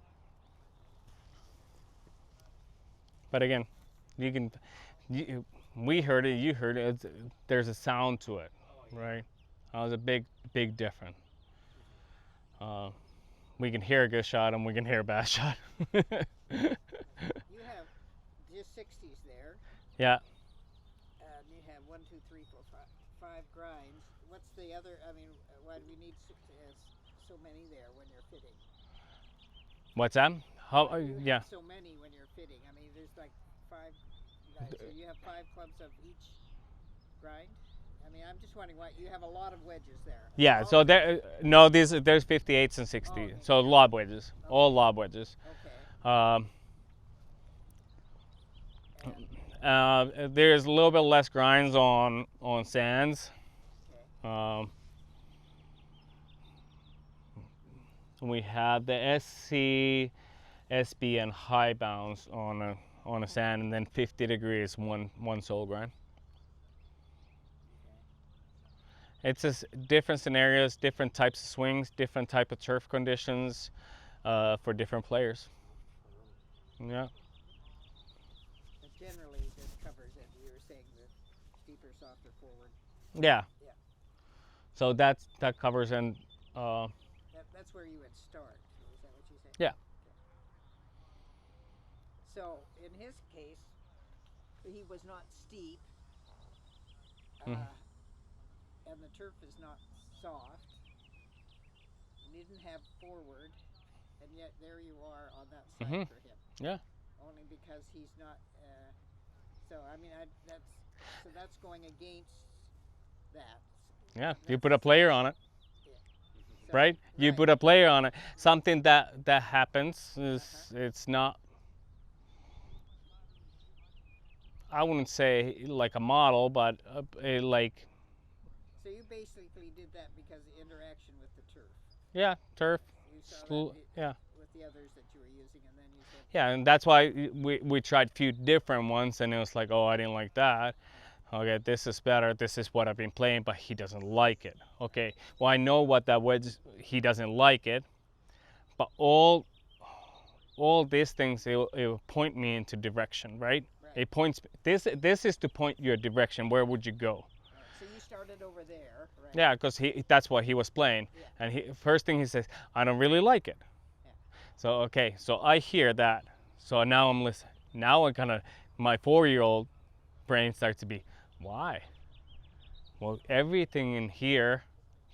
But again, we heard it, you heard it. There's a sound to it, right? That was a big difference. We can hear a good shot and we can hear a bad shot. You have just 60s there, Yeah. and you have 1, 2, 3, 4, 5 grinds. What's the other? I mean, why do we need so many there when you're fitting? What's that? How? Why do you Yeah. have so many when you're fitting. I mean, there's like 5 guys. So you have 5 clubs of each grind. I mean, I'm just wondering why you have a lot of wedges there. Yeah. All So of- there, no, there's 58s and 60s. okay. So lob wedges, all lob wedges. Okay. And, There's a little bit less grinds on sands. okay. We have the SC, SB, and high bounce on a sand, and then 50 degrees one sole grind. It's just different scenarios, different types of swings, different type of turf conditions for different players. Yeah. But generally, this covers it. You were saying the steeper, softer forward. Yeah. Yeah. So that covers and That's where you would start. Is that what you said? Yeah. Okay. So in his case, he was not steep, and the turf is not soft. You didn't have forward, and yet there you are on that side for him. yeah. Only because he's not. So I mean, that's going against that. Yeah. You put a player on it. So- Right? You put a player on it. Something that happens is it's not. I wouldn't say like a model, but like So you basically did that because of interaction with the turf. yeah, turf. You saw Sl- that yeah. with the others that you were using, and then you said, Yeah, and that's why we tried a few different ones, and it was like, oh, I didn't like that. Okay, this is better. This is what I've been playing, but he doesn't like it. Okay, well, I know what that wedge. He doesn't like it, but all these things it will point me into direction, right? Right. It points. This is to point your direction. Where would you go? so you started over there, right? Yeah, because that's what he was playing, Yeah. and first thing he says, I don't really like it. Yeah. So okay, so I hear that. So now I'm listening. Now I kind of my 4-year-old brain starts to be, why? Well, everything in here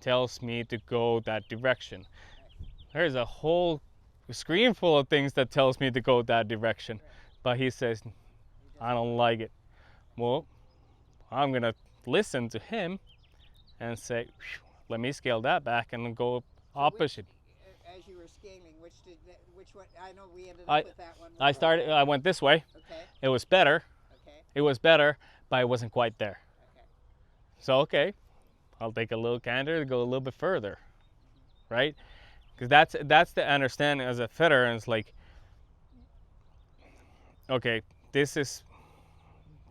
tells me to go that direction. There's a whole screen full of things that tells me to go that direction, but he says, I don't like it. Well, I'm gonna listen to him and say, let me scale that back and go opposite. As you were scaling, which one? I know we ended up I- with that one. I went this way. Okay. It was better. Okay. It was better, but it wasn't quite there. Okay. So okay, I'll take a little canter to go a little bit further, right? Because that's the understanding as a fitter, and it's like, okay, this is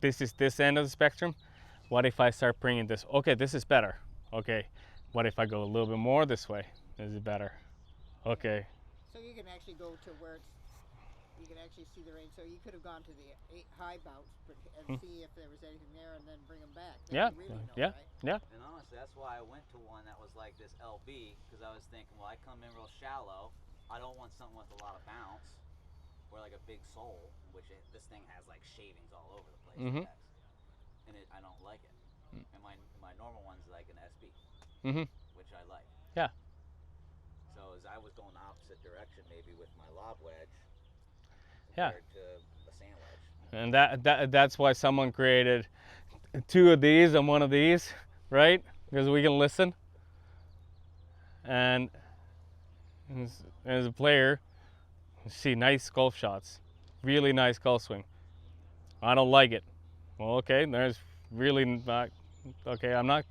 this end of the spectrum. What if I start bringing this? Okay, this is better. Okay, what if I go a little bit more this way? This is better. Okay, So you can actually go to where you can actually see the range. So you could have gone to the high bounce and see if there was anything there, and then bring them back. Then yeah, you really know, yeah, right? yeah. And honestly, that's why I went to one that was like this LB, because I was thinking, well, I come in real shallow. I don't want something with a lot of bounce, or like a big sole, which this thing has like shavings all over the place. Mhm. And I don't like it. And my normal one's like an SB, Mhm. which I like. Yeah. So as I was going the opposite direction, maybe with my lob wedge, Yeah. compared to a sand wedge. And that's why someone created 2 of these and 1 of these, right? Because we can listen. And as a player, you see nice golf shots, really nice golf swing. I don't like it. Well, okay, there's really not. Okay, I'm not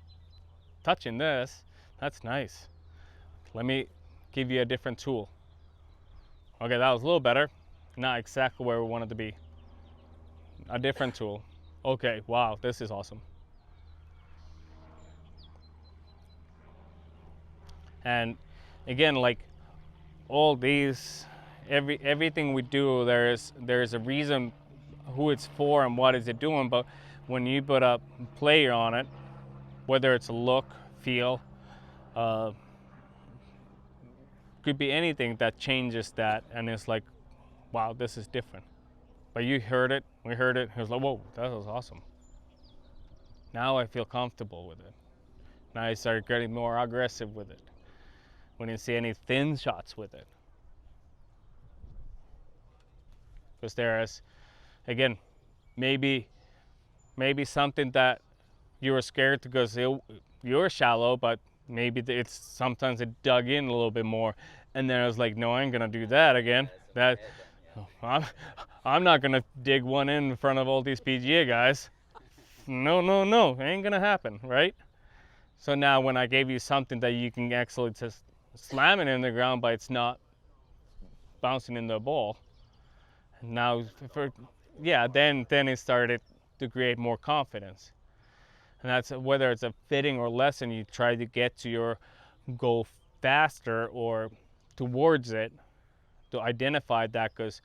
touching this. That's nice. Let me give you a different tool. Okay, that was a little better. Not exactly where we wanted to be. A different tool. Okay, wow, this is awesome. And again, like all these, everything we do, there's a reason who it's for and what is it doing. But when you put a player on it, whether it's a look, feel. Could be anything that changes that, and it's like, wow, this is different. But you heard it, we heard it. It was like, whoa, that was awesome. Now I feel comfortable with it. Now I started getting more aggressive with it. We didn't see any thin shots with it. Because there is, again, maybe something that you were scared because you're shallow, but maybe it's sometimes it dug in a little bit more, and then I was like, no, I ain't gonna do that again. That I'm not gonna dig one in front of all these PGA guys. No, it ain't gonna happen, right? So now when I gave you something that you can actually just slam it in the ground, but it's not bouncing in the ball. Now, then it started to create more confidence. And that's whether it's a fitting or lesson, you try to get to your goal faster or towards it to identify that, because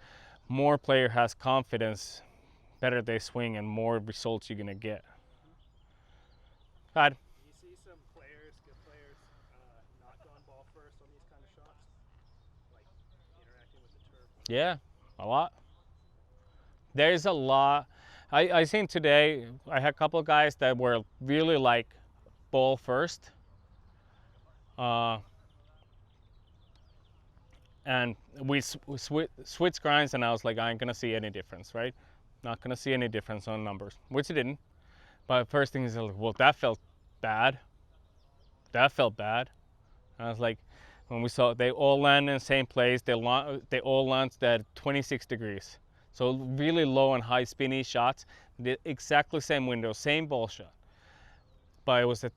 more player has confidence, better they swing and more results you're gonna get. God. You see some players, good players, not going ball first on these kind of shots, like interacting with the turf. Yeah, a lot. There's a lot. I seen today, I had a couple of guys that were really like ball first. And we switched grinds, and I was like, I ain't gonna see any difference, right? Not gonna see any difference on numbers, which it didn't. But first thing is like, well, that felt bad. That felt bad. And I was like, when we saw they all land in the same place, they all launched at 26 degrees. So really low and high spinny shots, the exactly same window, same ball shot. But it was a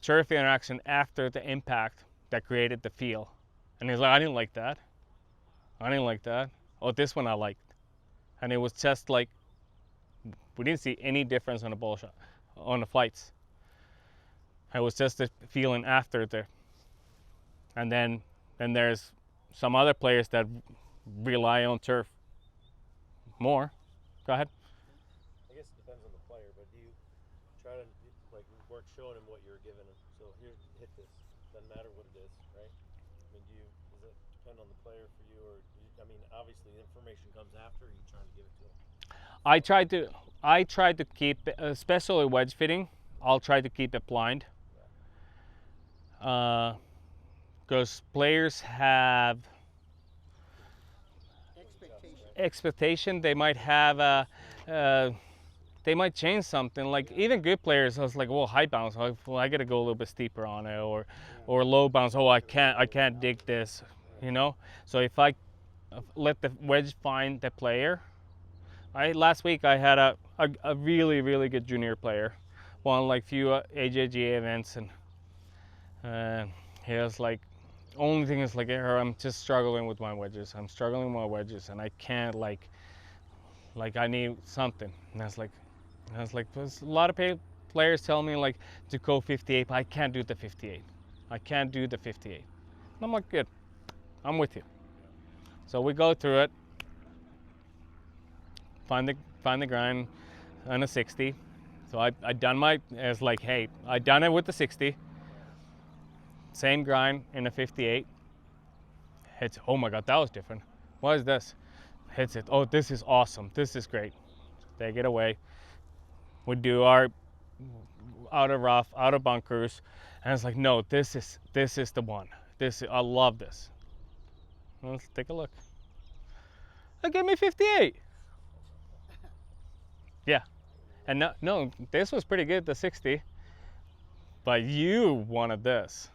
turf interaction after the impact that created the feel. And he's like, I didn't like that. I didn't like that. Oh, this one I liked. And it was just like, we didn't see any difference on the ball shot, on the flights. It was just the feeling after there. And then there's some other players that rely on turf more. Go ahead. I guess it depends on the player, but do you try to like work showing him what you're giving him? So here, hit this. Doesn't matter what it is, right? I mean, does it depend on the player for you, or I mean, obviously the information comes after. Are you trying to give it to him? I try to keep, especially wedge fitting, I'll try to keep it blind. Because players have expectation. They might have they might change something. Like even good players, I was like, well, high bounce, well, I gotta go a little bit steeper on it, or low bounce. Oh, I can't dig this, you know. So if I let the wedge find the player. Last week I had a really good junior player, won like few SCGA events, and he was like, only thing is like, I'm just struggling with my wedges. I'm struggling with my wedges, and I can't like I need something. And I was like, a lot of players tell me like to go 58, but I can't do the 58. I can't do the 58. And I'm like, good, I'm with you. So we go through it. Find the grind on a 60. So I done it's like, hey, I done it with the 60. Same grind in a 58. Hits, oh my God, that was different. What is this? Hits it, oh, this is awesome. This is great. Take it away. We do our out of rough, out of bunkers. And it's like, no, this is the one. I love this. Let's take a look. It gave me 58. Yeah, and no, this was pretty good, the 60, but you wanted this.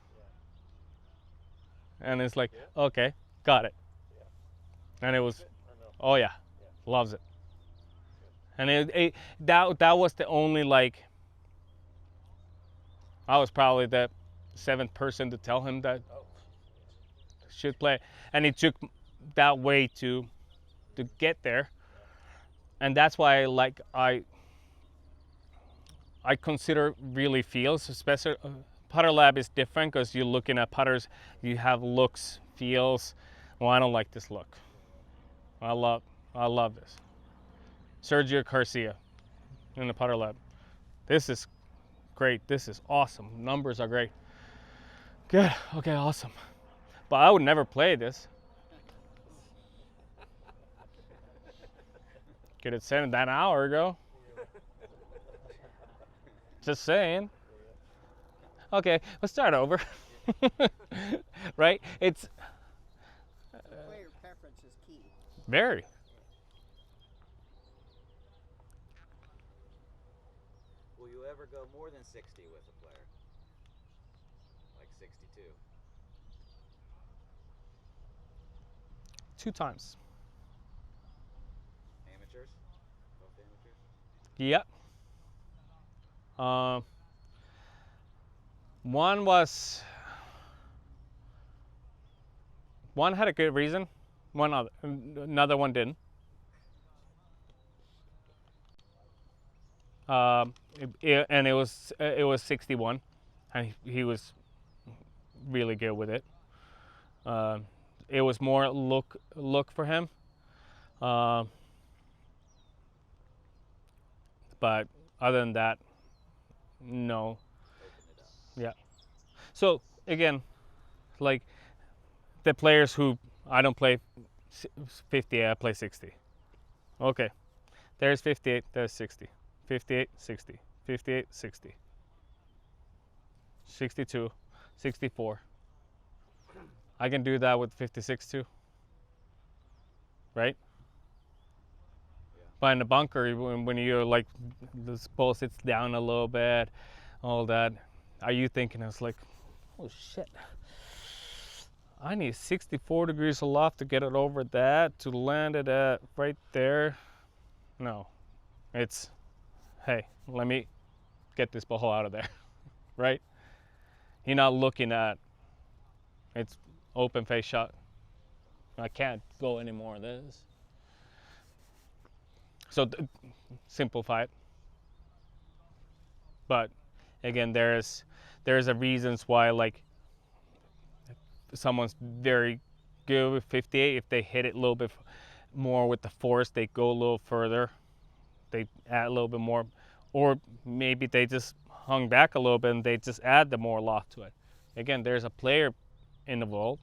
And it's like, okay, got it. And it was, oh yeah, loves it. And that was the only, like, I was probably the 7th person to tell him that should play. And it took that way to get there. And that's why I consider really feels, especially putter lab is different because you're looking at putters, you have looks, feels. Well, I don't like this look. I love this. Sergio Garcia in the putter lab. This is great. This is awesome. Numbers are great. Good. Okay, awesome. But I would never play this. Could have said that an hour ago. Just saying. Okay, let's start over. Right? It's Player preference is key. very. Will you ever go more than 60 with a player? Like 62? 2 times. Amateurs? Both amateurs? Yep. One had a good reason, another one didn't. And it was 61, and he was really good with it. It was more look for him. But other than that, no. Open it up. Yeah. So again, like the players who I don't play 58, I play 60. Okay. There's 58, there's 60. 58, 60. 58, 60. 62, 64. I can do that with 56 too. Right? Yeah. But in the bunker, when you're like, this ball sits down a little bit, all that, are you thinking, it's like, oh shit, I need 64 degrees aloft to get it over that, to land it at right there? No. It's, hey, let me get this ball out of there, right? You're not looking at, it's open face shot. I can't go any more of this. So simplify it. But again, there's a reasons why, like, someone's very good with 58. If they hit it a little bit more with the force, they go a little further. They add a little bit more, or maybe they just hung back a little bit and they just add the more loft to it. Again, there's a player involved.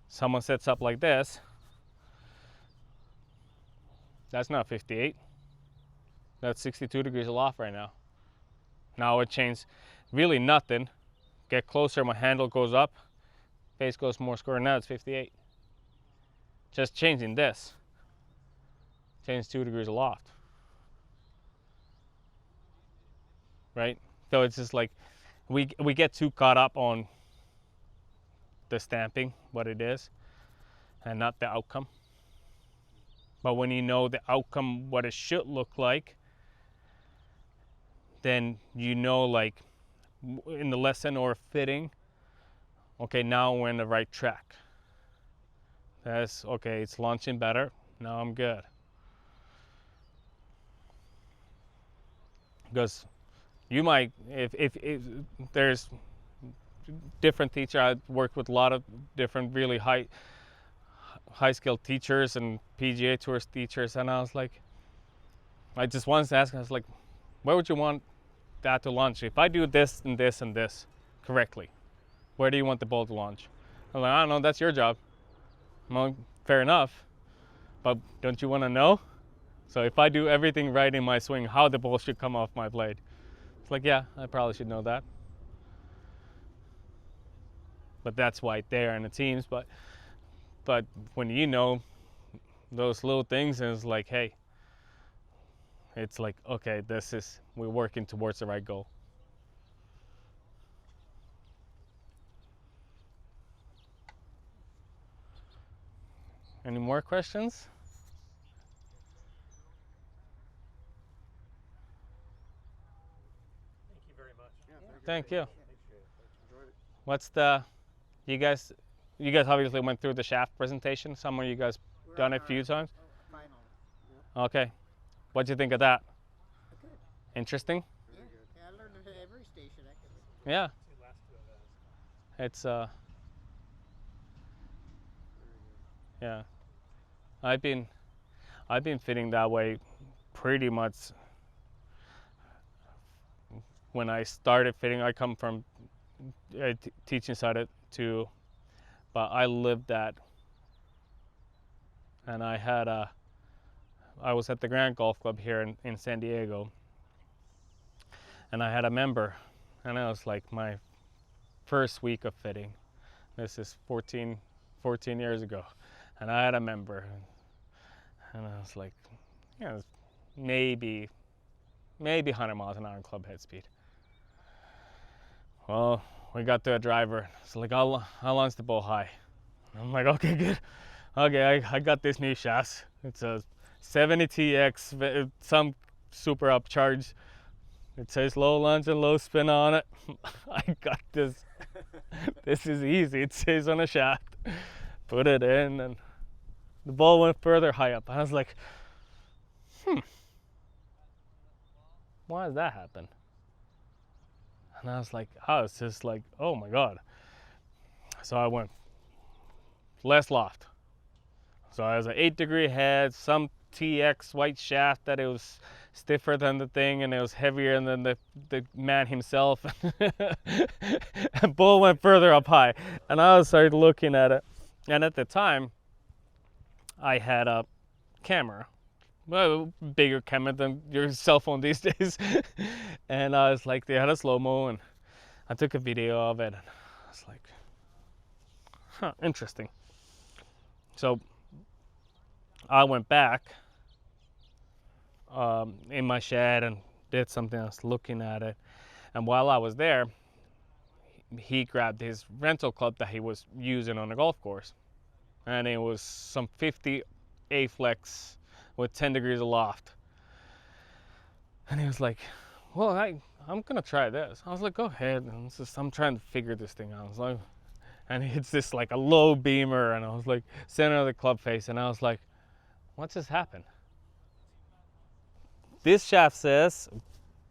Someone sets up like this. That's not 58. That's 62 degrees aloft right now. Now it changed really nothing. Get closer, my handle goes up. Face goes more square. Now it's 58. Just changing this. Change 2 degrees aloft. Right? So it's just like we get too caught up on the stamping, what it is, and not the outcome. But when you know the outcome, what it should look like, then you know, like in the lesson or fitting, okay, now we're in the right track. That's okay, it's launching better. Now I'm good. Because you might, if there's different teacher, I worked with a lot of different really high skilled teachers and PGA tours teachers, and I was like, I just wanted to ask, I was like, where would you want that to launch? If I do this and this and this correctly, where do you want the ball to launch? I'm like, I don't know, that's your job. Well, fair enough, but don't you want to know? So if I do everything right in my swing, how the ball should come off my blade. It's like, yeah, I probably should know that. But that's why there in the teams, but when you know those little things, and it's like, hey, it's like, okay, we're working towards the right goal. Any more questions? Thank you very much. Thank you. Enjoyed it. What's the, you guys obviously went through the shaft presentation. Some of you guys We're done on it a few our times. Final. Okay. What'd you think of that? Good. Interesting? Yeah. Yeah, I learned at every station. Yeah. The last two of those. It's yeah. I've been fitting that way pretty much when I started fitting, I come from teaching side too, but I lived that. And I was at the Grand Golf Club here in San Diego, and I had a member, and it was like my first week of fitting. This is 14 years ago, and I had a member, and I was like, yeah, maybe 100 miles an hour in club head speed. Well, we got to a driver. It's like, how long's the bowl high? I'm like, okay, good. Okay, I got this new shaft. It's a 70TX, some super upcharge. It says low lunge and low spin on it. I got this. This is easy. It says on the shaft. Put it in, and the ball went further high up. I was like, why does that happen? And I was like, it's just like, oh my God. So I went less loft. So I was an 8-degree head, some TX white shaft that it was stiffer than the thing, and it was heavier than the man himself. And ball went further up high. And I started looking at it. And at the time, I had a camera. Well, bigger camera than your cell phone these days. And I was like, they had a slow-mo, and I took a video of it. And I was like, interesting. So I went back in my shed and did something else, looking at it. And while I was there, he grabbed his rental club that he was using on the golf course. And it was some 50 A-flex with 10 degrees of loft. And he was like, well, I'm gonna try this. I was like, go ahead. And I'm trying to figure this thing out. I was like, and it's this like a low beamer, and I was like, center of the club face, and I was like, what just happened? This shaft says,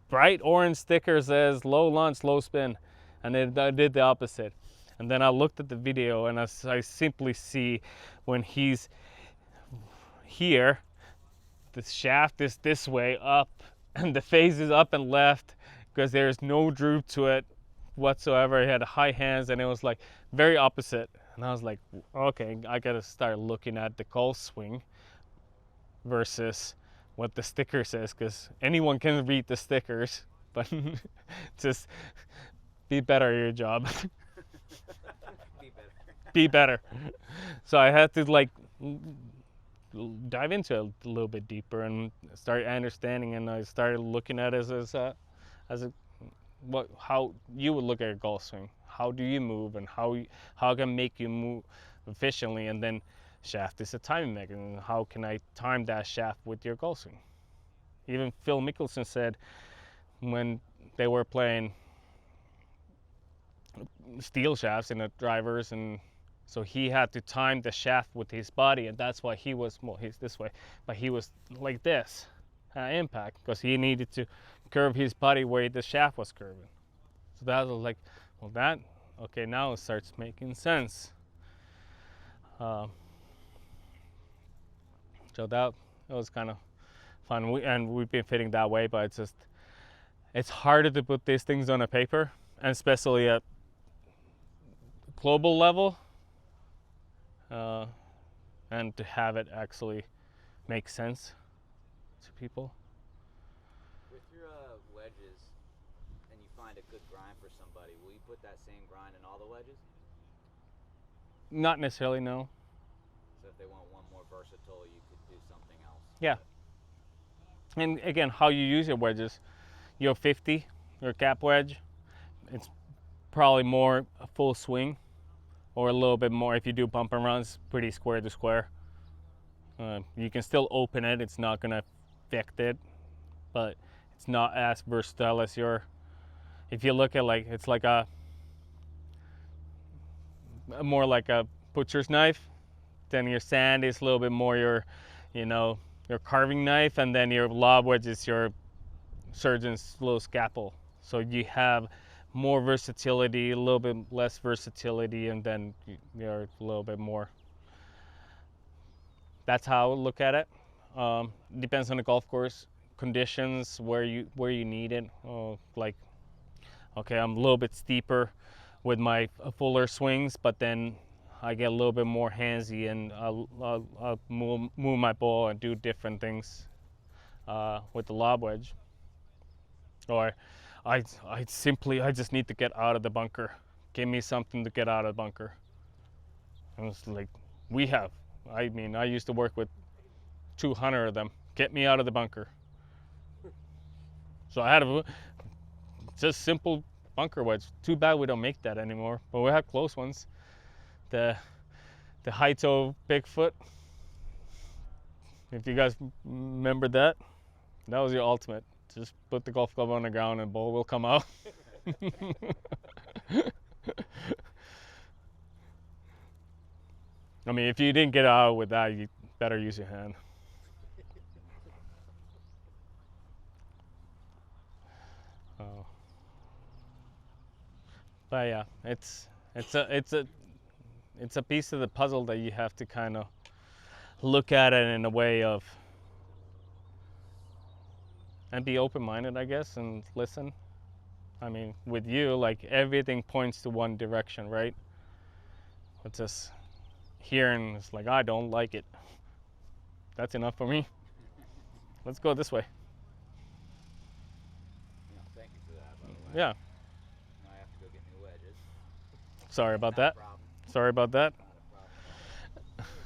bright orange sticker says low launch, low spin, and I did the opposite. And then I looked at the video, and I simply see when he's here, the shaft is this way up, and the face is up and left, because there's no droop to it whatsoever. He had high hands, and it was like very opposite. And I was like, okay, I gotta start looking at the golf swing versus what the sticker says, because anyone can read the stickers, but just be better at your job. Be better. So I had to like dive into it a little bit deeper and start understanding, and I started looking at it how you would look at a golf swing. How do you move, and how can make you move efficiently? And then shaft is a timing mechanism. How can I time that shaft with your golf swing? Even Phil Mickelson said when they were playing steel shafts in the drivers, and so he had to time the shaft with his body, and that's why he was, well, he's this way, but he was like this at impact, because he needed to curve his body where the shaft was curving. So that was like, well, okay, now it starts making sense. So that was kind of fun, and we've been fitting that way, but it's harder to put these things on a paper, and especially at global level, and to have it actually make sense to people. With your wedges, and you find a good grind for somebody, will you put that same grind in all the wedges? Not necessarily, no. So if they want one more versatile, you could do something else. Yeah. And again, how you use your wedges. Your 50, your cap wedge, it's probably more a full swing, or a little bit more if you do bump and runs, pretty square to square. You can still open it, it's not gonna affect it, but it's not as versatile as if you look at it's like more like a butcher's knife. Then your sand is a little bit more your carving knife, and then your lob wedge is your surgeon's little scalpel. So you have more versatility, a little bit less versatility, and then you're a little bit more. That's how I would look at it. Depends on the golf course conditions, where you need it. Like Okay, I'm a little bit steeper with my fuller swings, but then I get a little bit more handsy and I'll move my ball and do different things with the lob wedge. Or I just need to get out of the bunker. Give me something to get out of the bunker. And it's like I mean, I used to work with 200 of them. Get me out of the bunker. So I had just simple bunker wedge. Too bad we don't make that anymore, but we have close ones. The Haito Bigfoot. If you guys remember that, that was your ultimate. Just put the golf club on the ground and ball will come out. I mean, if you didn't get out with that, you better use your hand. But yeah, it's a piece of the puzzle that you have to kind of look at it in a way of and be open-minded, I guess, and listen. I mean, with you, like everything points to one direction, right? It's just hearing, it's like, I don't like it. That's enough for me. Let's go this way. No, thank you for that, by the way. Yeah. Now I have to go get new wedges. Sorry about Not that. a problem. Sorry about that. Not a problem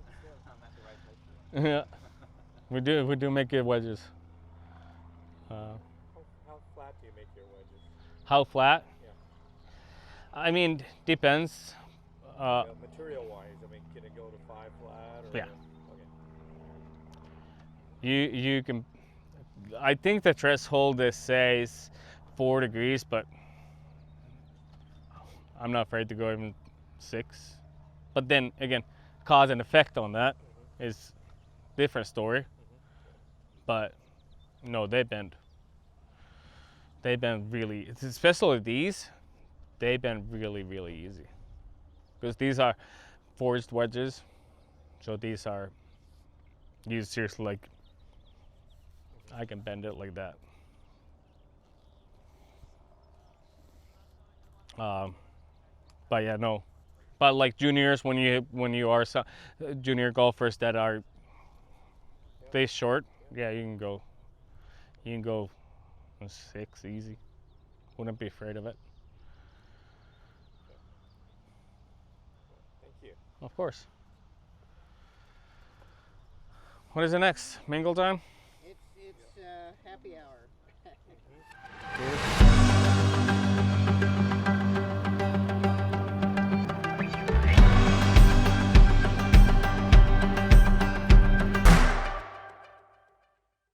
at all. I'm at the right place for that. Yeah. We do make good wedges. How flat do you make your wedges? How flat? Yeah. I mean, depends. Material wise, I mean, can it go to 5 flat? Or, Yeah. Okay. You can. I think the threshold says 4 degrees, but I'm not afraid to go even 6. But then again, cause and effect on that is different story. But no, they bend. They bend really, especially these. They bend really, really easy. Because these are forged wedges, so these seriously, like, I can bend it like that. But yeah, no. But like juniors, when you are junior golfers that are they short, yeah, you can go 6 easy. Wouldn't be afraid of it. Thank you. Of course. What is the next? Mingle time? It's happy hour.